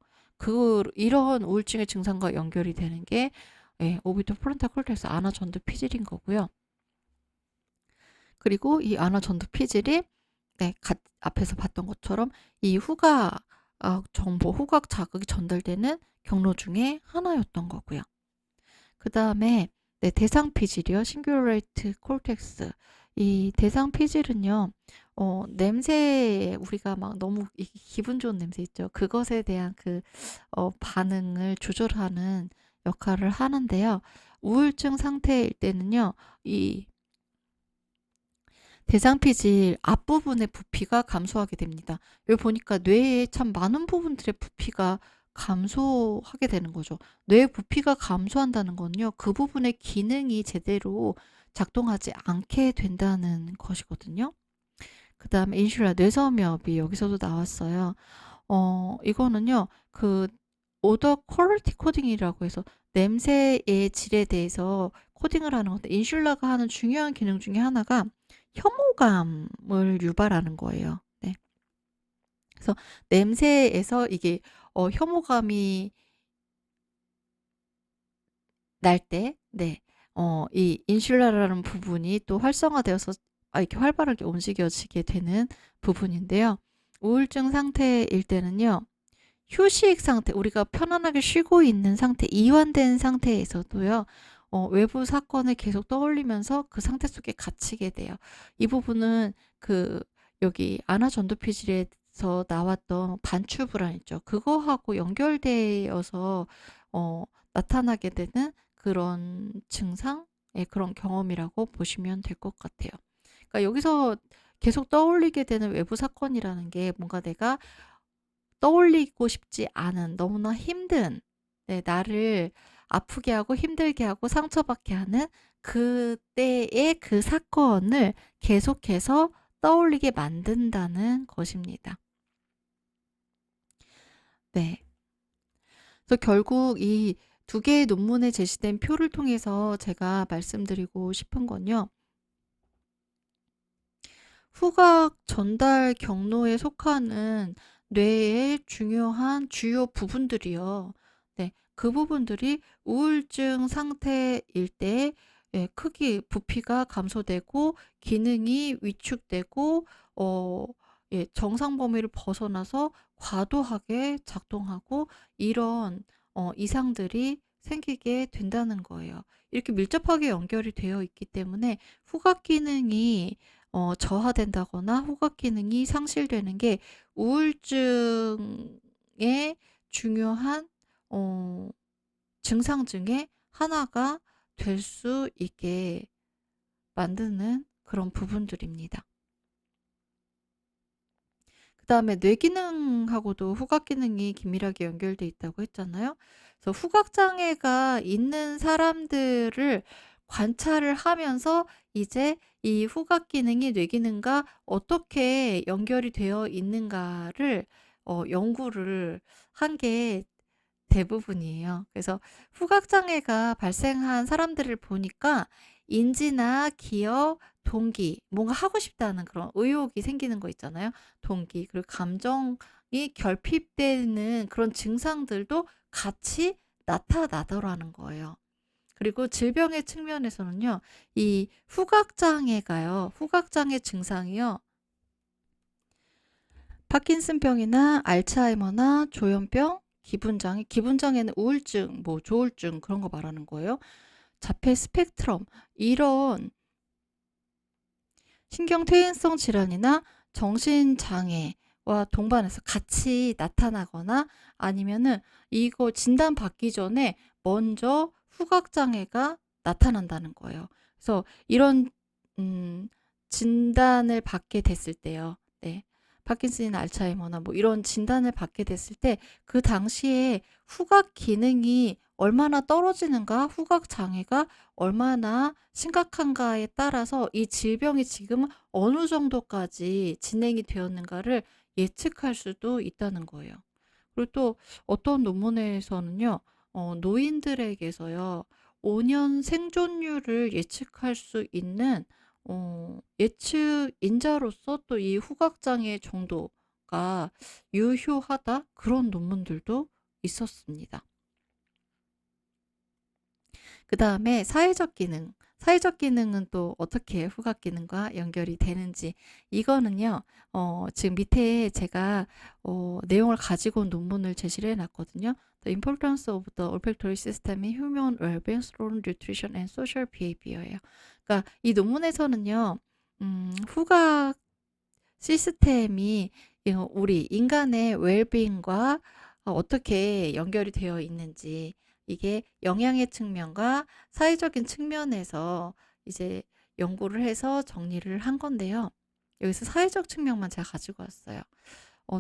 Speaker 1: 이런 우울증의 증상과 연결이 되는 게 예, 오비토 프론탈 콜텍스 안화전두 피질인 거고요. 그리고 이 안화전두 피질이 네, 앞에서 봤던 것처럼 이 후각 정보, 후각 자극이 전달되는 경로 중에 하나였던 거고요. 그 다음에 네, 대상 피질이요. 싱귤레이트 콜텍스. 이 대상 피질은요. 냄새 우리가 막 너무 기분 좋은 냄새 있죠. 그것에 대한 그 반응을 조절하는 역할을 하는데요. 우울증 상태일 때는요. 이 대상 피질 앞부분의 부피가 감소하게 됩니다. 여기 보니까 뇌에 참 많은 부분들의 부피가 감소하게 되는 거죠. 뇌 부피가 감소한다는 건요. 그 부분의 기능이 제대로 작동하지 않게 된다는 것이거든요. 그 다음에 인슐라 뇌섬유압이 여기서도 나왔어요. 이거는요. 그 오더 퀄리티 코딩이라고 해서 냄새의 질에 대해서 코딩을 하는 건데 인슐라가 하는 중요한 기능 중에 하나가 혐오감을 유발하는 거예요. 네. 그래서 냄새에서 이게 혐오감이 날 때, 네. 이 인슐라라는 부분이 또 활성화되어서 이렇게 활발하게 움직여지게 되는 부분인데요. 우울증 상태일 때는요. 휴식 상태, 우리가 편안하게 쉬고 있는 상태, 이완된 상태에서도요. 외부 사건을 계속 떠올리면서 그 상태 속에 갇히게 돼요. 이 부분은 여기 아나 전도피질에서 나왔던 반추 불안 있죠. 그거하고 연결되어서 나타나게 되는 그런 증상의 그런 경험이라고 보시면 될 것 같아요. 그러니까 여기서 계속 떠올리게 되는 외부 사건이라는 게 뭔가 내가 떠올리고 싶지 않은 너무나 힘든, 나를 아프게 하고 힘들게 하고 상처받게 하는 그때의 그 사건을 계속해서 떠올리게 만든다는 것입니다. 네. 그래서 결국 이 두 개의 논문에 제시된 표를 통해서 제가 말씀드리고 싶은 건요. 후각 전달 경로에 속하는 뇌의 중요한 주요 부분들이요. 네. 그 부분들이 우울증 상태일 때 크기 부피가 감소되고 기능이 위축되고 어 정상 범위를 벗어나서 과도하게 작동하고 이런 이상들이 생기게 된다는 거예요. 이렇게 밀접하게 연결이 되어 있기 때문에 후각 기능이 저하된다거나 후각 기능이 상실되는 게 우울증의 중요한 어 증상 중에 하나가 될 수 있게 만드는 그런 부분들입니다. 그다음에 뇌 기능하고도 후각 기능이 긴밀하게 연결돼 있다고 했잖아요. 그래서 후각 장애가 있는 사람들을 관찰을 하면서 이제 이 후각 기능이 뇌 기능과 어떻게 연결이 되어 있는가를 연구를 한 게 대부분이에요. 그래서 후각 장애가 발생한 사람들을 보니까 인지나 기억, 동기, 뭔가 하고 싶다는 그런 의욕이 생기는 거 있잖아요. 동기, 그리고 감정이 결핍되는 그런 증상들도 같이 나타나더라는 거예요. 그리고 질병의 측면에서는요. 이 후각 장애가요. 후각 장애 증상이요. 파킨슨병이나 알츠하이머나 조현병, 기분장애, 기분장애는 우울증, 뭐 조울증 그런 거 말하는 거예요. 자폐 스펙트럼, 이런 신경퇴행성 질환이나 정신장애와 동반해서 같이 나타나거나 아니면은 이거 진단받기 전에 먼저 후각장애가 나타난다는 거예요. 그래서 이런 음 진단을 받게 됐을 때요. 네. 파킨슨이나 알츠하이머나 뭐 이런 진단을 받게 됐을 때 그 당시에 후각 기능이 얼마나 떨어지는가, 후각 장애가 얼마나 심각한가에 따라서 이 질병이 지금 어느 정도까지 진행이 되었는가를 예측할 수도 있다는 거예요. 그리고 또 어떤 논문에서는요. 노인들에게서요. 5년 생존율을 예측할 수 있는 예측 인자로서 또 이 후각 장애 정도가 유효하다, 그런 논문들도 있었습니다. 그다음에 사회적 기능. 사회적 기능은 또 어떻게 후각 기능과 연결이 되는지, 이거는요. 지금 밑에 제가 내용을 가지고 온 논문을 제시를 해 놨거든요. The Importance of the Olfactory System in Human Well-being through Nutrition and Social Behavior예요. 그러니까 이 논문에서는요. 후각 시스템이 우리 인간의 웰빙과 어떻게 연결이 되어 있는지, 이게 영양의 측면과 사회적인 측면에서 이제 연구를 해서 정리를 한 건데요. 여기서 사회적 측면만 제가 가지고 왔어요.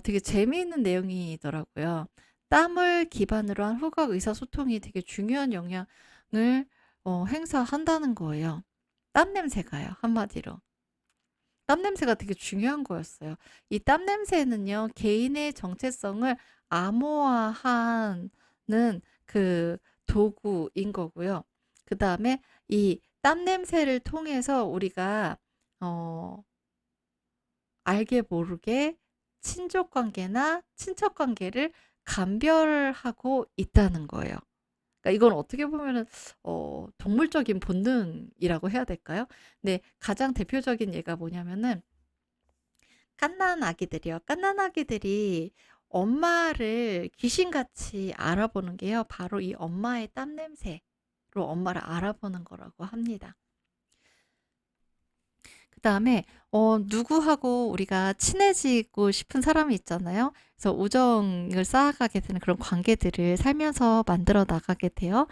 Speaker 1: 되게 재미있는 내용이더라고요. 땀을 기반으로 한 후각 의사소통이 되게 중요한 영향을 행사한다는 거예요. 땀 냄새가요, 한마디로. 땀 냄새가 되게 중요한 거였어요. 이 땀 냄새는요. 개인의 정체성을 암호화하는 그 도구인 거고요. 그다음에 이 땀 냄새를 통해서 우리가 어 알게 모르게 친족 관계나 친척 관계를 감별하고 있다는 거예요. 그러니까 이건 어떻게 보면은 동물적인 본능이라고 해야 될까요? 근데 가장 대표적인 예가 뭐냐면은 갓난 아기들이요. 갓난 아기들이 엄마를 귀신같이 알아보는 게요. 바로 이 엄마의 땀 냄새로 엄마를 알아보는 거라고 합니다. 그다음에 누구하고 우리가 친해지고 싶은 사람이 있잖아요. 그래서 우정을 쌓아가게 되는 그런 관계들을 살면서 만들어 나가게 돼요.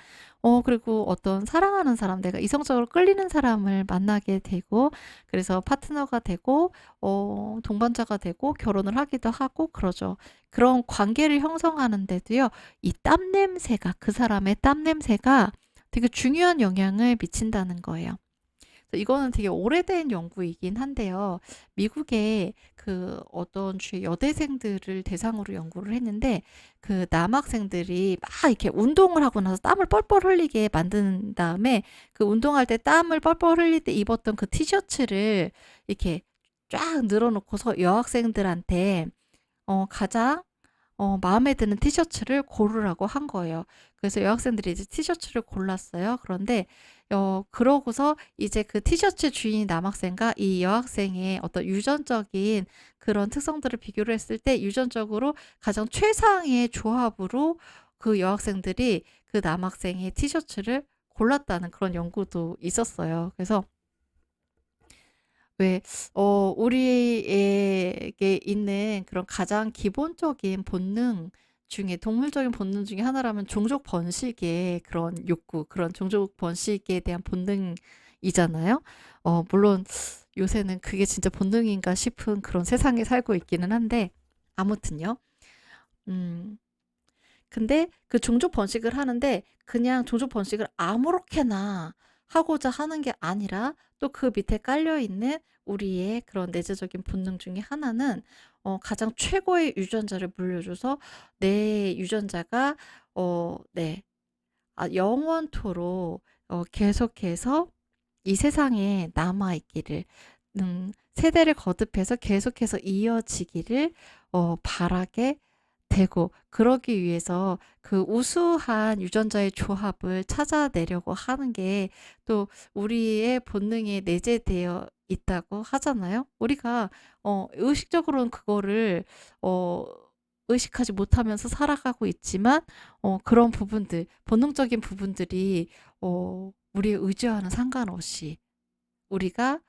Speaker 1: 그리고 어떤 사랑하는 사람, 내가 이성적으로 끌리는 사람을 만나게 되고, 그래서 파트너가 되고 동반자가 되고 결혼을 하기도 하고 그러죠. 그런 관계를 형성하는 데도요. 이 땀 냄새가, 그 사람의 땀 냄새가 되게 중요한 영향을 미친다는 거예요. 그래서 이거는 되게 오래된 연구이긴 한데요. 미국의 그 어떤 주의 여대생들을 대상으로 연구를 했는데, 그 남학생들이 막 이렇게 운동을 하고 나서 땀을 뻘뻘 흘리게 만든 다음에, 그 운동할 때 땀을 뻘뻘 흘릴 때 입었던 그 티셔츠를 이렇게 쫙 늘어놓고서 여학생들한테 가장 마음에 드는 티셔츠를 고르라고 한 거예요. 그래서 여학생들이 이제 티셔츠를 골랐어요. 그런데 그러고서 이제 그 티셔츠 주인인 남학생과 이 여학생의 어떤 유전적인 그런 특성들을 비교를 했을 때 유전적으로 가장 최상의 조합으로 그 여학생들이 그 남학생의 티셔츠를 골랐다는 그런 연구도 있었어요. 그래서 왜 우리에게 있는 그런 가장 기본적인 본능 중에, 동물적인 본능 중에 하나라면 종족 번식의 그런 욕구, 그런 종족 번식에 대한 본능이잖아요. 물론 요새는 그게 진짜 본능인가 싶은 그런 세상에 살고 있기는 한데, 아무튼요. 음, 근데 그 종족 번식을 하는데 그냥 종족 번식을 아무렇게나 하고자 하는 게 아니라, 또 그 밑에 깔려 있는 우리의 그런 내재적인 본능 중에 하나는 가장 최고의 유전자를 물려줘서 내 유전자가 네, 영원토록 계속해서 이 세상에 남아 있기를, 세대를 거듭해서 계속해서 이어지기를 바라게 되고, 그러기 위해서 그 우수한 유전자의 조합을 찾아내려고 하는 게 또 우리의 본능에 내재되어 있다고 하잖아요. 우리가 의식적으로는 그거를 어 의식하지 못하면서 살아가고 있지만, 그런 부분들, 본능적인 부분들이 우리의 의지와는 상관없이 우리가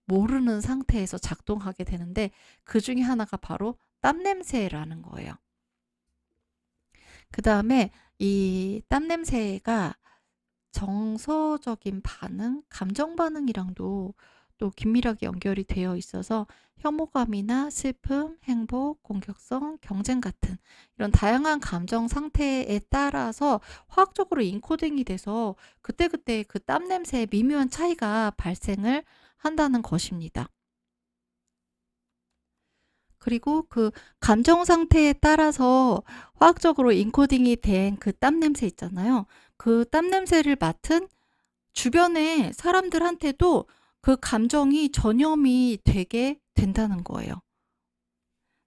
Speaker 1: 모르는 상태에서 작동하게 되는데, 그 중에 하나가 바로 땀 냄새라는 거예요. 그 다음에 이 땀 냄새가 정서적인 반응, 감정 반응이랑도 또 긴밀하게 연결이 되어 있어서 혐오감이나 슬픔, 행복, 공격성, 경쟁 같은 이런 다양한 감정 상태에 따라서 화학적으로 인코딩이 돼서 그때그때 그 땀 냄새에 미묘한 차이가 발생을 한다는 것입니다. 그리고 그 감정 상태에 따라서 화학적으로 인코딩이 된 그 땀 냄새 있잖아요. 그 땀 냄새를 맡은 주변의 사람들한테도 그 감정이 전염이 되게 된다는 거예요.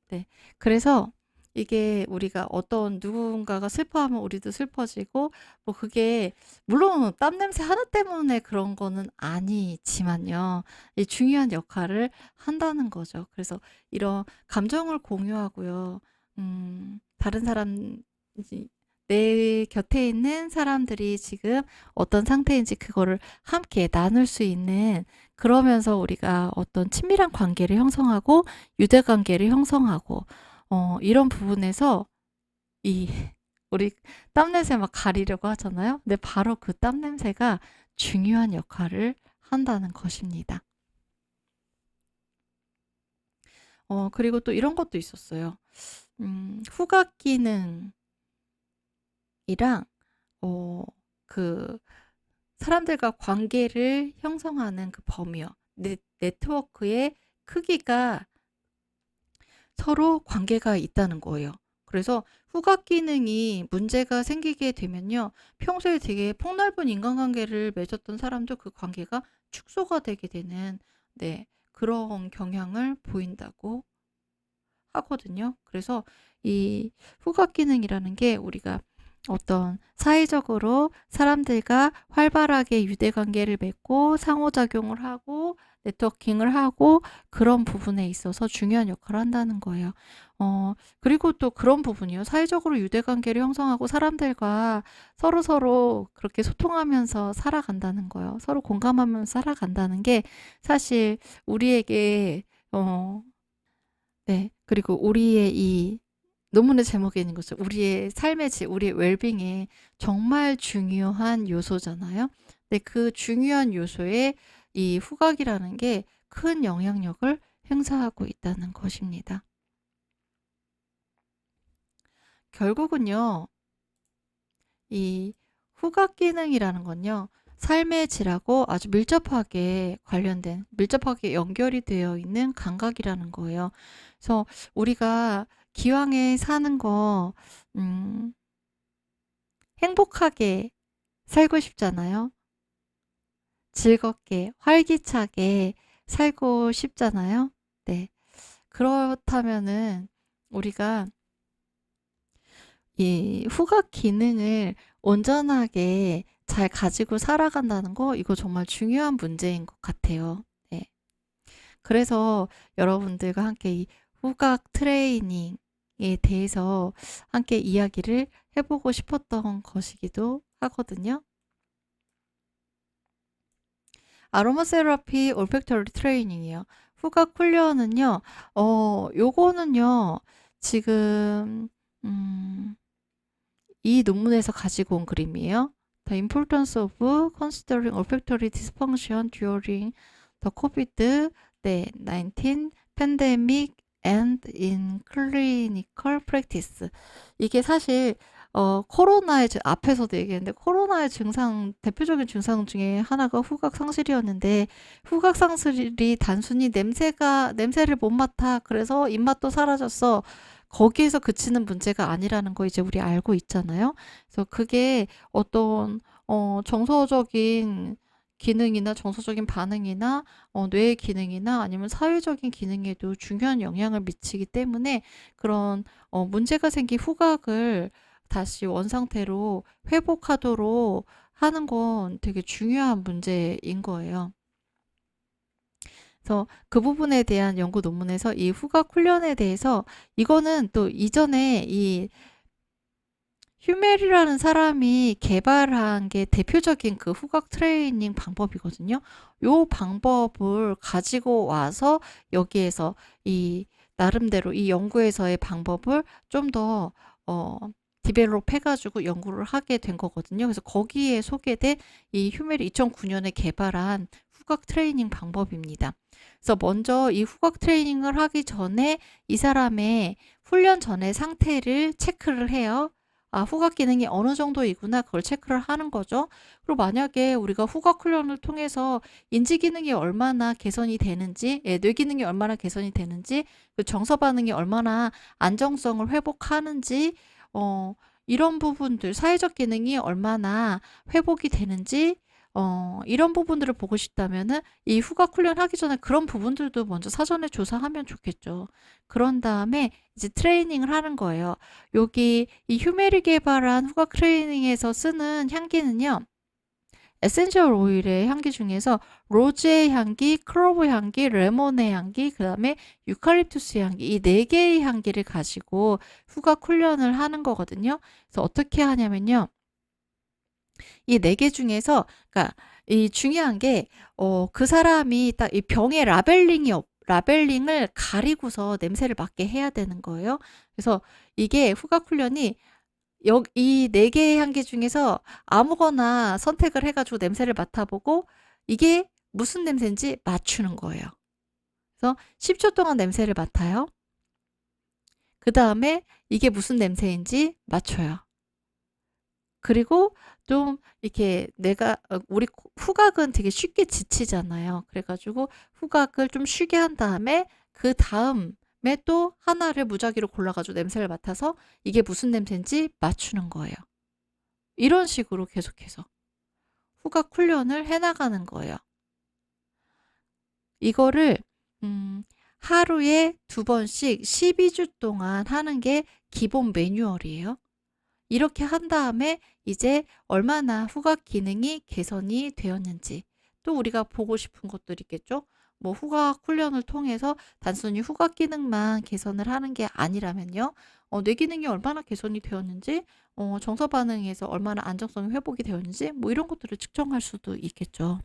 Speaker 1: 네. 그래서 이게 우리가 어떤 누군가가 슬퍼하면 우리도 슬퍼지고, 뭐 그게 물론 땀 냄새 하나 때문에 그런 거는 아니지만요. 이 중요한 역할을 한다는 거죠. 그래서 이런 감정을 공유하고요. 다른 사람, 이제 내 곁에 있는 사람들이 지금 어떤 상태인지 그거를 함께 나눌 수 있는, 그러면서 우리가 어떤 친밀한 관계를 형성하고 유대 관계를 형성하고 이런 부분에서 이 우리 땀 냄새 막 가리려고 하잖아요. 근데 바로 그 땀 냄새가 중요한 역할을 한다는 것입니다. 그리고 또 이런 것도 있었어요. 후각 기능이랑 어, 그 사람들과 관계를 형성하는 그 범위요. 네트워크의 크기가 서로 관계가 있다는 거예요. 그래서 후각 기능이 문제가 생기게 되면요. 평소에 되게 폭넓은 인간관계를 맺었던 사람도 그 관계가 축소가 되게 되는, 네, 그런 경향을 보인다고 하거든요. 그래서 이 후각 기능이라는 게 우리가 어떤 사회적으로 사람들과 활발하게 유대관계를 맺고 상호작용을 하고 네트워킹을 하고 그런 부분에 있어서 중요한 역할을 한다는 거예요. 그리고 또 그런 부분이요. 사회적으로 유대관계를 형성하고 사람들과 서로서로 그렇게 소통하면서 살아간다는 거예요. 서로 공감하면서 살아간다는 게 사실 우리에게 어 네. 그리고 우리의 이 논문의 제목에 있는 것처럼 우리의 삶의 질, 우리의 웰빙에 정말 중요한 요소잖아요. 근데 그 중요한 요소에 이 후각이라는 게 큰 영향력을 행사하고 있다는 것입니다. 결국은요, 이 후각 기능이라는 건요, 삶의 질하고 아주 밀접하게 연결이 되어 있는 감각이라는 거예요. 그래서 우리가 기왕에 사는 거, 음, 행복하게 살고 싶잖아요. 즐겁게, 활기차게 살고 싶잖아요. 네. 그렇다면은 우리가 이 후각 기능을 온전하게 잘 가지고 살아간다는 거, 이거 정말 중요한 문제인 것 같아요. 네. 그래서 여러분들과 함께 이 후각 트레이닝에 대해서 함께 이야기를 해보고 싶었던 것이기도 하거든요. 아로마 세라피 올팩터리 트레이닝이요. 후각 훈련은요, 요거는요, 지금, 음, 이 논문에서 가지고 온 그림이에요. The importance of considering olfactory dysfunction during the COVID-19 pandemic and in clinical practice. 이게 사실 코로나의 앞에서도 얘기했는데 코로나의 대표적인 증상 중에 하나가 후각 상실이었는데 후각 상실이 단순히 냄새를 못 맡아. 그래서 입맛도 사라졌어. 거기에서 그치는 문제가 아니라는 거 이제 우리 알고 있잖아요. 그래서 그게 어떤 정서적인 기능이나 정서적인 반응이나 뇌의 기능이나 아니면 사회적인 기능에도 중요한 영향을 미치기 때문에 그런 문제가 생긴 후각을 다시 원상태로 회복하도록 하는 건 되게 중요한 문제인 거예요. 그래서 그 부분에 대한 연구 논문에서 이 후각 훈련에 대해서 이거는 또 이전에 이 휴멜이라는 사람이 개발한 게 대표적인 그 후각 트레이닝 방법이거든요. 요 방법을 가지고 와서 여기에서 이 나름대로 이 연구에서의 방법을 좀 더 디벨롭 해가지고 연구를 하게 된 거거든요. 그래서 거기에 소개된 이 휴멜이 2009년에 개발한 후각 트레이닝 방법입니다. 그래서 먼저 이 후각 트레이닝을 하기 전에 이 사람의 훈련 전의 상태를 체크를 해요. 아, 후각 기능이 어느 정도이구나. 그걸 체크를 하는 거죠. 그리고 만약에 우리가 후각 훈련을 통해서 인지 기능이 얼마나 개선이 되는지, 뇌 기능이 얼마나 개선이 되는지, 그 정서 반응이 얼마나 안정성을 회복하는지, 이런 부분들, 사회적 기능이 얼마나 회복이 되는지, 이런 부분들을 보고 싶다면은 이 후각 훈련 하기 전에 그런 부분들도 먼저 사전에 조사하면 좋겠죠. 그런 다음에 이제 트레이닝을 하는 거예요. 여기 이 휴메리 개발한 후각 트레이닝에서 쓰는 향기는요. 에센셜 오일의 향기 중에서 로즈의 향기, 클로버 향기, 레몬의 향기, 그 다음에 유칼립투스 향기, 이 네 개의 향기를 가지고 후각 훈련을 하는 거거든요. 그래서 어떻게 하냐면요. 이 네 개 중에서, 그러니까 이 중요한 게, 그 사람이 딱 이 병의 라벨링을 가리고서 냄새를 맡게 해야 되는 거예요. 그래서 이게 후각 훈련이 이 네 개의 향기 중에서 아무거나 선택을 해가지고 냄새를 맡아보고 이게 무슨 냄새인지 맞추는 거예요. 그래서 10초 동안 냄새를 맡아요. 그 다음에 이게 무슨 냄새인지 맞춰요. 그리고 좀 이렇게 우리 후각은 되게 쉽게 지치잖아요. 그래가지고 후각을 좀 쉬게 한 다음에 그 다음에 또 하나를 무작위로 골라가지고 냄새를 맡아서 이게 무슨 냄새인지 맞추는 거예요. 이런 식으로 계속해서 후각 훈련을 해나가는 거예요. 이거를 하루에 2번씩 12주 동안 하는 게 기본 매뉴얼이에요. 이렇게 한 다음에 이제 얼마나 후각 기능이 개선이 되었는지 또 우리가 보고 싶은 것들이 있겠죠. 뭐 후각 훈련을 통해서 단순히 후각 기능만 개선을 하는 게 아니라면요. 뇌 기능이 얼마나 개선이 되었는지, 정서 반응에서 얼마나 안정성이 회복이 되었는지 뭐 이런 것들을 측정할 수도 있겠죠.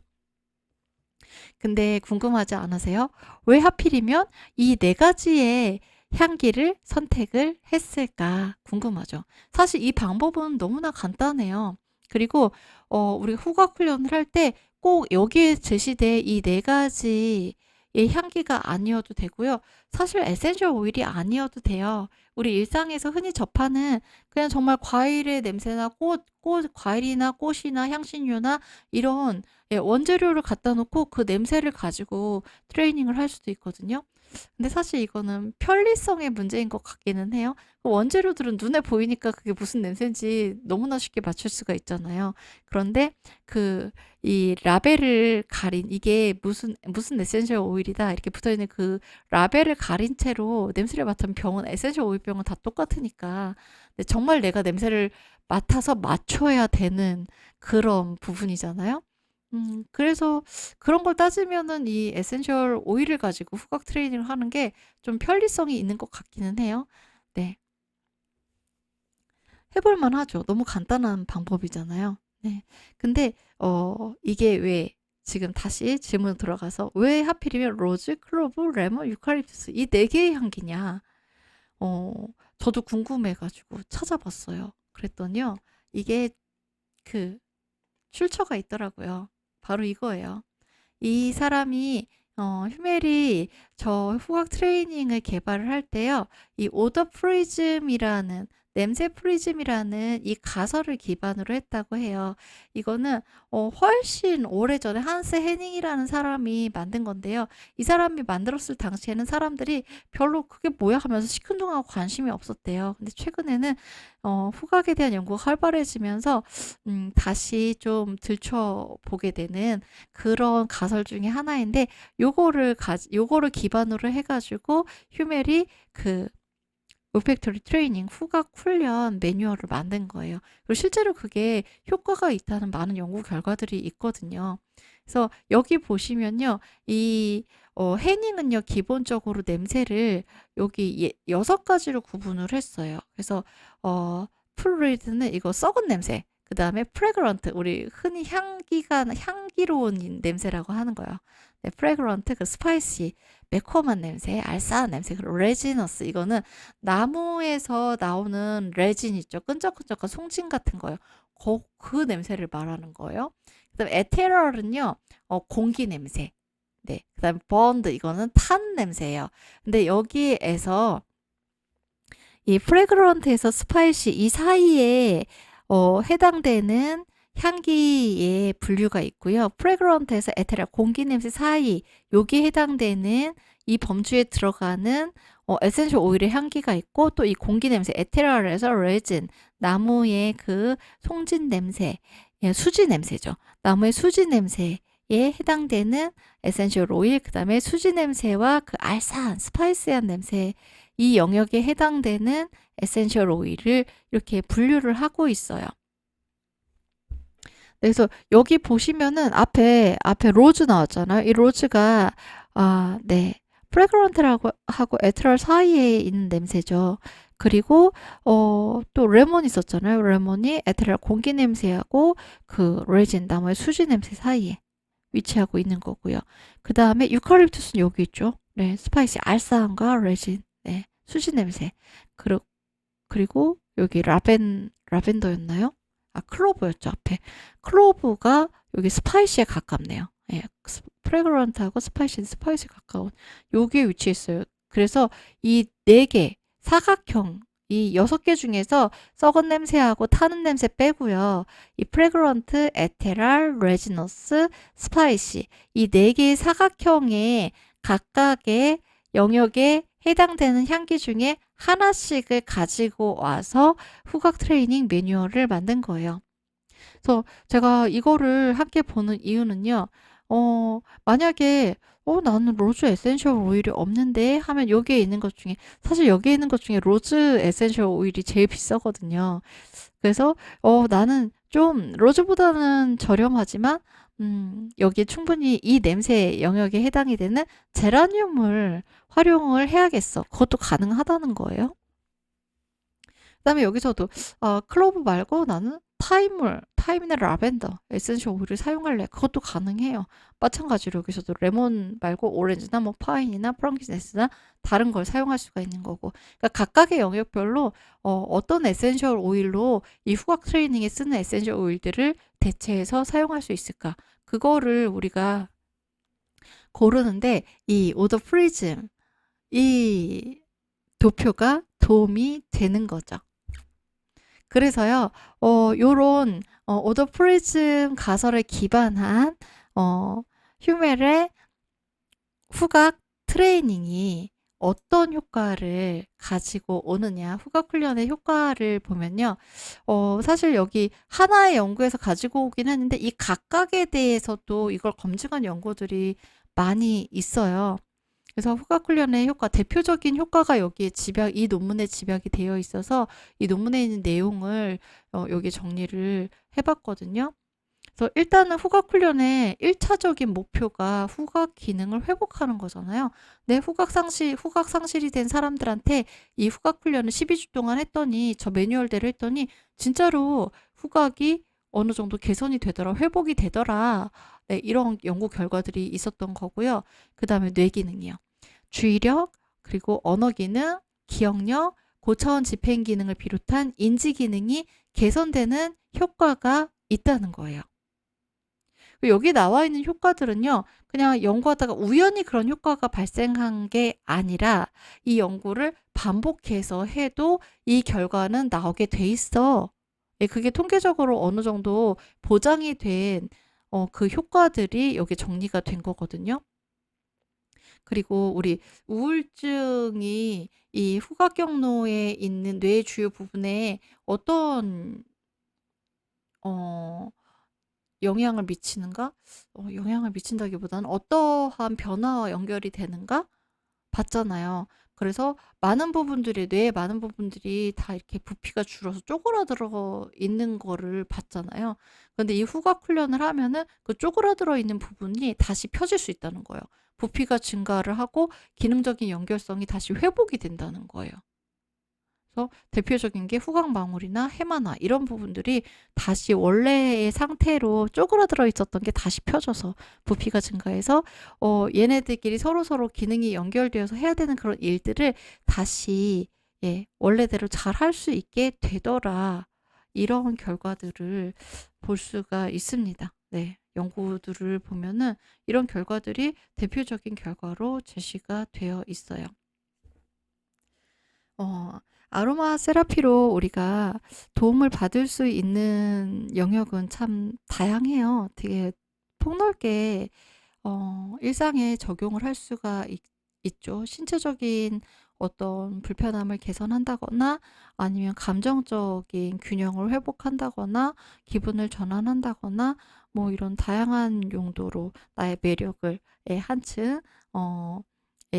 Speaker 1: 근데 궁금하지 않으세요? 왜 하필이면 이 네 가지의 향기를 선택을 했을까 궁금하죠. 사실 이 방법은 너무나 간단해요. 그리고 우리가 후각 훈련을 할 때 꼭 여기에 제시된 이 네 가지의 향기가 아니어도 되고요. 사실 에센셜 오일이 아니어도 돼요. 우리 일상에서 흔히 접하는 그냥 정말 과일의 냄새나 과일이나 꽃이나 향신료나 이런 원재료를 갖다 놓고 그 냄새를 가지고 트레이닝을 할 수도 있거든요. 근데 사실 이거는 편리성의 문제인 것 같기는 해요. 그 원재료들은 눈에 보이니까 그게 무슨 냄새인지 너무나 쉽게 맞출 수가 있잖아요. 그런데 이 라벨을 가린 이게 무슨 에센셜 오일이다 이렇게 붙어 있는 그 라벨을 가린 채로 냄새를 맡으면 병은 에센셜 오일 병은 다 똑같으니까. 근데 정말 내가 냄새를 맡아서 맞춰야 되는 그런 부분이잖아요. 그래서 그런 걸 따지면은 이 에센셜 오일을 가지고 후각 트레이닝을 하는 게 좀 편리성이 있는 것 같기는 해요. 네. 해볼 만하죠. 너무 간단한 방법이잖아요. 네. 근데 이게 왜 지금 다시 질문 들어가서 왜 하필이면 로즈, 클로브, 레몬, 유칼립투스 이 네 개의 향기냐? 어 저도 궁금해 가지고 찾아봤어요. 그랬더니요. 이게 그 출처가 있더라고요. 바로 이거예요. 이 사람이 휴멜이 저 후각 트레이닝을 개발을 할 때요. 이 오더 프리즘이라는 냄새 프리즘이라는 이 가설을 기반으로 했다고 해요. 이거는 훨씬 오래전에 한스 해닝이라는 사람이 만든 건데요. 이 사람이 만들었을 당시에는 사람들이 별로 그게 뭐야 하면서 시큰둥하고 관심이 없었대요. 근데 최근에는 후각에 대한 연구가 활발해지면서 다시 좀 들춰보게 되는 그런 가설 중에 하나인데 요거를 기반으로 해 가지고 휴멜이 그 올팩토리 트레이닝 후각 훈련 매뉴얼을 만든 거예요. 그리고 실제로 그게 효과가 있다는 많은 연구 결과들이 있거든요. 그래서 여기 보시면요. 이 해닝은요. 기본적으로 냄새를 여기 6가지로 구분을 했어요. 그래서 플루리드는 이거 썩은 냄새, 그다음에 프레그런트 우리 흔히 향기로운 냄새라고 하는 거예요. 네, 프레그런트 그 스파이시 매콤한 냄새, 알싸한 냄새, 그리고 레지너스 이거는 나무에서 나오는 레진 있죠. 끈적끈적한 송진 같은 거요. 그 냄새를 말하는 거예요. 그다음에 에테럴은요. 공기 냄새. 네. 그다음에 번드 이거는 탄 냄새예요. 근데 여기에서 이 프레그런트에서 스파이시 이 사이에 해당되는 향기의 분류가 있고요. 프레그런트에서 에테랄 공기 냄새 사이 여기에 해당되는 이 범주에 들어가는 에센셜 오일의 향기가 있고 또 이 공기 냄새 에테랄에서 레진 나무의 그 송진 냄새 수지 냄새죠. 나무의 수지 냄새에 해당되는 에센셜 오일 그다음에 수지 냄새와 그 알싸한 스파이시한 냄새 이 영역에 해당되는 에센셜 오일을 이렇게 분류를 하고 있어요. 그래서 여기 보시면은 앞에 로즈 나왔잖아요. 이 로즈가 네. 프레그런트라고 하고 에트럴 사이에 있는 냄새죠. 그리고 또 레몬 있었잖아요. 레몬이 에트럴 공기 냄새하고 그 레진 나무의 수지 냄새 사이에 위치하고 있는 거고요. 그다음에 유칼립투스는 여기 있죠. 네. 스파이시 알싸함과 레진. 네. 수지 냄새. 그리고 여기 라벤더였나요? 클로브였죠, 앞에. 클로브가 여기 스파이시에 가깝네요. 예, 프레그런트하고 스파이시에 가까운 여기에 위치했어요. 그래서 이 4개, 사각형, 이 6개 중에서 썩은 냄새하고 타는 냄새 빼고요. 이 프레그런트, 에테랄, 레지너스, 스파이시 이 4개의 사각형의 각각의 영역에 해당되는 향기 중에 하나씩을 가지고 와서 후각 트레이닝 매뉴얼을 만든 거예요. 그래서 제가 이거를 함께 보는 이유는요. 만약에 나는 로즈 에센셜 오일이 없는데 하면 여기에 있는 것 중에 사실 여기에 있는 것 중에 로즈 에센셜 오일이 제일 비싸거든요. 그래서 나는 좀 로즈보다는 저렴하지만 여기에 충분히 이 냄새 영역에 해당이 되는 제라늄을 활용을 해야겠어. 그것도 가능하다는 거예요. 그다음에 여기서도 클로브 말고 나는 타임이나 라벤더 에센셜 오일을 사용할래. 그것도 가능해요. 마찬가지로 여기서도 레몬 말고 오렌지나 뭐 파인이나 프랑키센스나 다른 걸 사용할 수가 있는 거고. 그러니까 각각의 영역별로 어떤 에센셜 오일로 이 후각 트레이닝에 쓰는 에센셜 오일들을 대체해서 사용할 수 있을까? 그거를 우리가 고르는데 이 오더 프리즘 이 도표가 도움이 되는 거죠. 그래서요, 요런, 오더 프리즘 가설에 기반한, 휴멜의 후각 트레이닝이 어떤 효과를 가지고 오느냐, 후각 훈련의 효과를 보면요, 사실 여기 하나의 연구에서 가지고 오긴 했는데, 이 각각에 대해서도 이걸 검증한 연구들이 많이 있어요. 그래서 후각 훈련의 효과, 대표적인 효과가 여기에 이 논문에 집약이 되어 있어서 이 논문에 있는 내용을 여기 정리를 해봤거든요. 그래서 일단은 후각 훈련의 1차적인 목표가 후각 기능을 회복하는 거잖아요. 내 후각 상실이 된 사람들한테 이 후각 훈련을 12주 동안 했더니, 저 매뉴얼대로 했더니, 진짜로 후각이 어느 정도 개선이 되더라, 회복이 되더라. 네, 이런 연구 결과들이 있었던 거고요. 그 다음에 뇌 기능이요. 주의력, 그리고 언어 기능, 기억력, 고차원 집행 기능을 비롯한 인지 기능이 개선되는 효과가 있다는 거예요. 여기 나와 있는 효과들은요, 그냥 연구하다가 우연히 그런 효과가 발생한 게 아니라 이 연구를 반복해서 해도 이 결과는 나오게 돼 있어. 예, 그게 통계적으로 어느 정도 보장이 된 그 효과들이 여기 정리가 된 거거든요. 그리고 우리 우울증이 이 후각 경로에 있는 뇌의 주요 부분에 어떤 어 영향을 미치는가? 영향을 미친다기보다는 어떠한 변화와 연결이 되는가? 봤잖아요. 그래서 뇌의 많은 부분들이 다 이렇게 부피가 줄어서 쪼그라들어 있는 거를 봤잖아요. 근데 이 후각 훈련을 하면은 그 쪼그라들어 있는 부분이 다시 펴질 수 있다는 거예요. 부피가 증가를 하고 기능적인 연결성이 다시 회복이 된다는 거예요. 그래서 대표적인 게 후각망울이나 해마나 이런 부분들이 다시 원래의 상태로 쪼그라들어 있었던 게 다시 펴져서 부피가 증가해서 얘네들끼리 서로서로 기능이 연결되어서 해야 되는 그런 일들을 다시 원래대로 잘 할 수 있게 되더라. 이런 결과들을 볼 수가 있습니다. 네. 연구들을 보면은 이런 결과들이 대표적인 결과로 제시가 되어 있어요. 어, 아로마 세라피로 우리가 도움을 받을 수 있는 영역은 참 다양해요. 되게 폭넓게 일상에 적용을 할 수가 있죠. 신체적인 어떤 불편함을 개선한다거나 아니면 감정적인 균형을 회복한다거나 기분을 전환한다거나 뭐 이런 다양한 용도로 나의 매력을 한층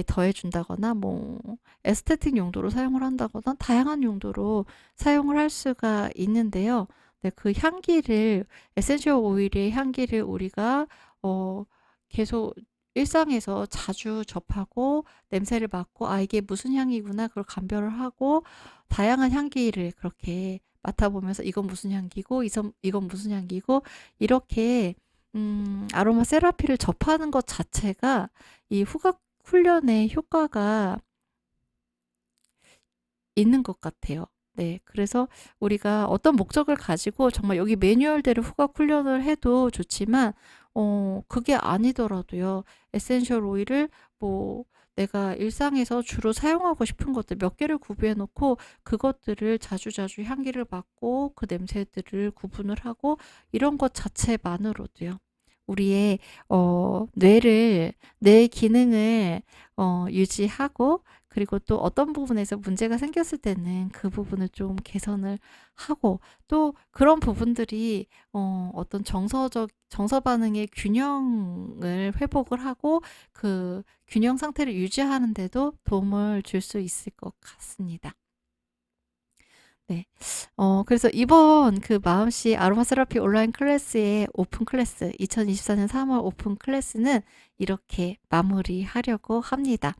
Speaker 1: 더해준다거나 뭐 에스테틱 용도로 사용을 한다거나 다양한 용도로 사용을 할 수가 있는데요. 네, 그 향기를 에센셜 오일의 향기를 우리가 계속 일상에서 자주 접하고 냄새를 맡고 이게 무슨 향이구나 그걸 감별을 하고 다양한 향기를 그렇게 맡아보면서 이건 무슨 향기고 이건 무슨 향기고 이렇게 아로마 세라피를 접하는 것 자체가 이 후각 훈련의 효과가 있는 것 같아요. 네. 그래서 우리가 어떤 목적을 가지고 정말 여기 매뉴얼대로 후각 훈련을 해도 좋지만, 그게 아니더라도요. 에센셜 오일을 뭐 내가 일상에서 주로 사용하고 싶은 것들 몇 개를 구비해 놓고 그것들을 자주자주 향기를 맡고 그 냄새들을 구분을 하고 이런 것 자체만으로도요. 우리의 뇌 기능을 유지하고 그리고 또 어떤 부분에서 문제가 생겼을 때는 그 부분을 좀 개선을 하고, 또 그런 부분들이 어떤 정서 반응의 균형을 회복을 하고 그 균형 상태를 유지하는 데도 도움을 줄 수 있을 것 같습니다. 네. 그래서 이번 그 마음씨 아로마 세라피 온라인 클래스의 오픈 클래스, 2024년 3월 오픈 클래스는 이렇게 마무리하려고 합니다.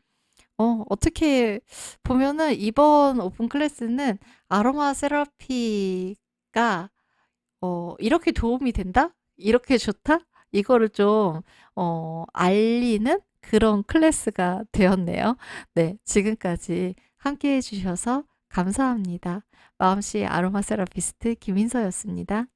Speaker 1: 어떻게 보면은 이번 오픈 클래스는 아로마 세라피가 이렇게 도움이 된다? 이렇게 좋다? 이거를 좀 알리는 그런 클래스가 되었네요. 네. 지금까지 함께 해 주셔서 감사합니다. 마음씨 아로마 세라피스트 김인서였습니다.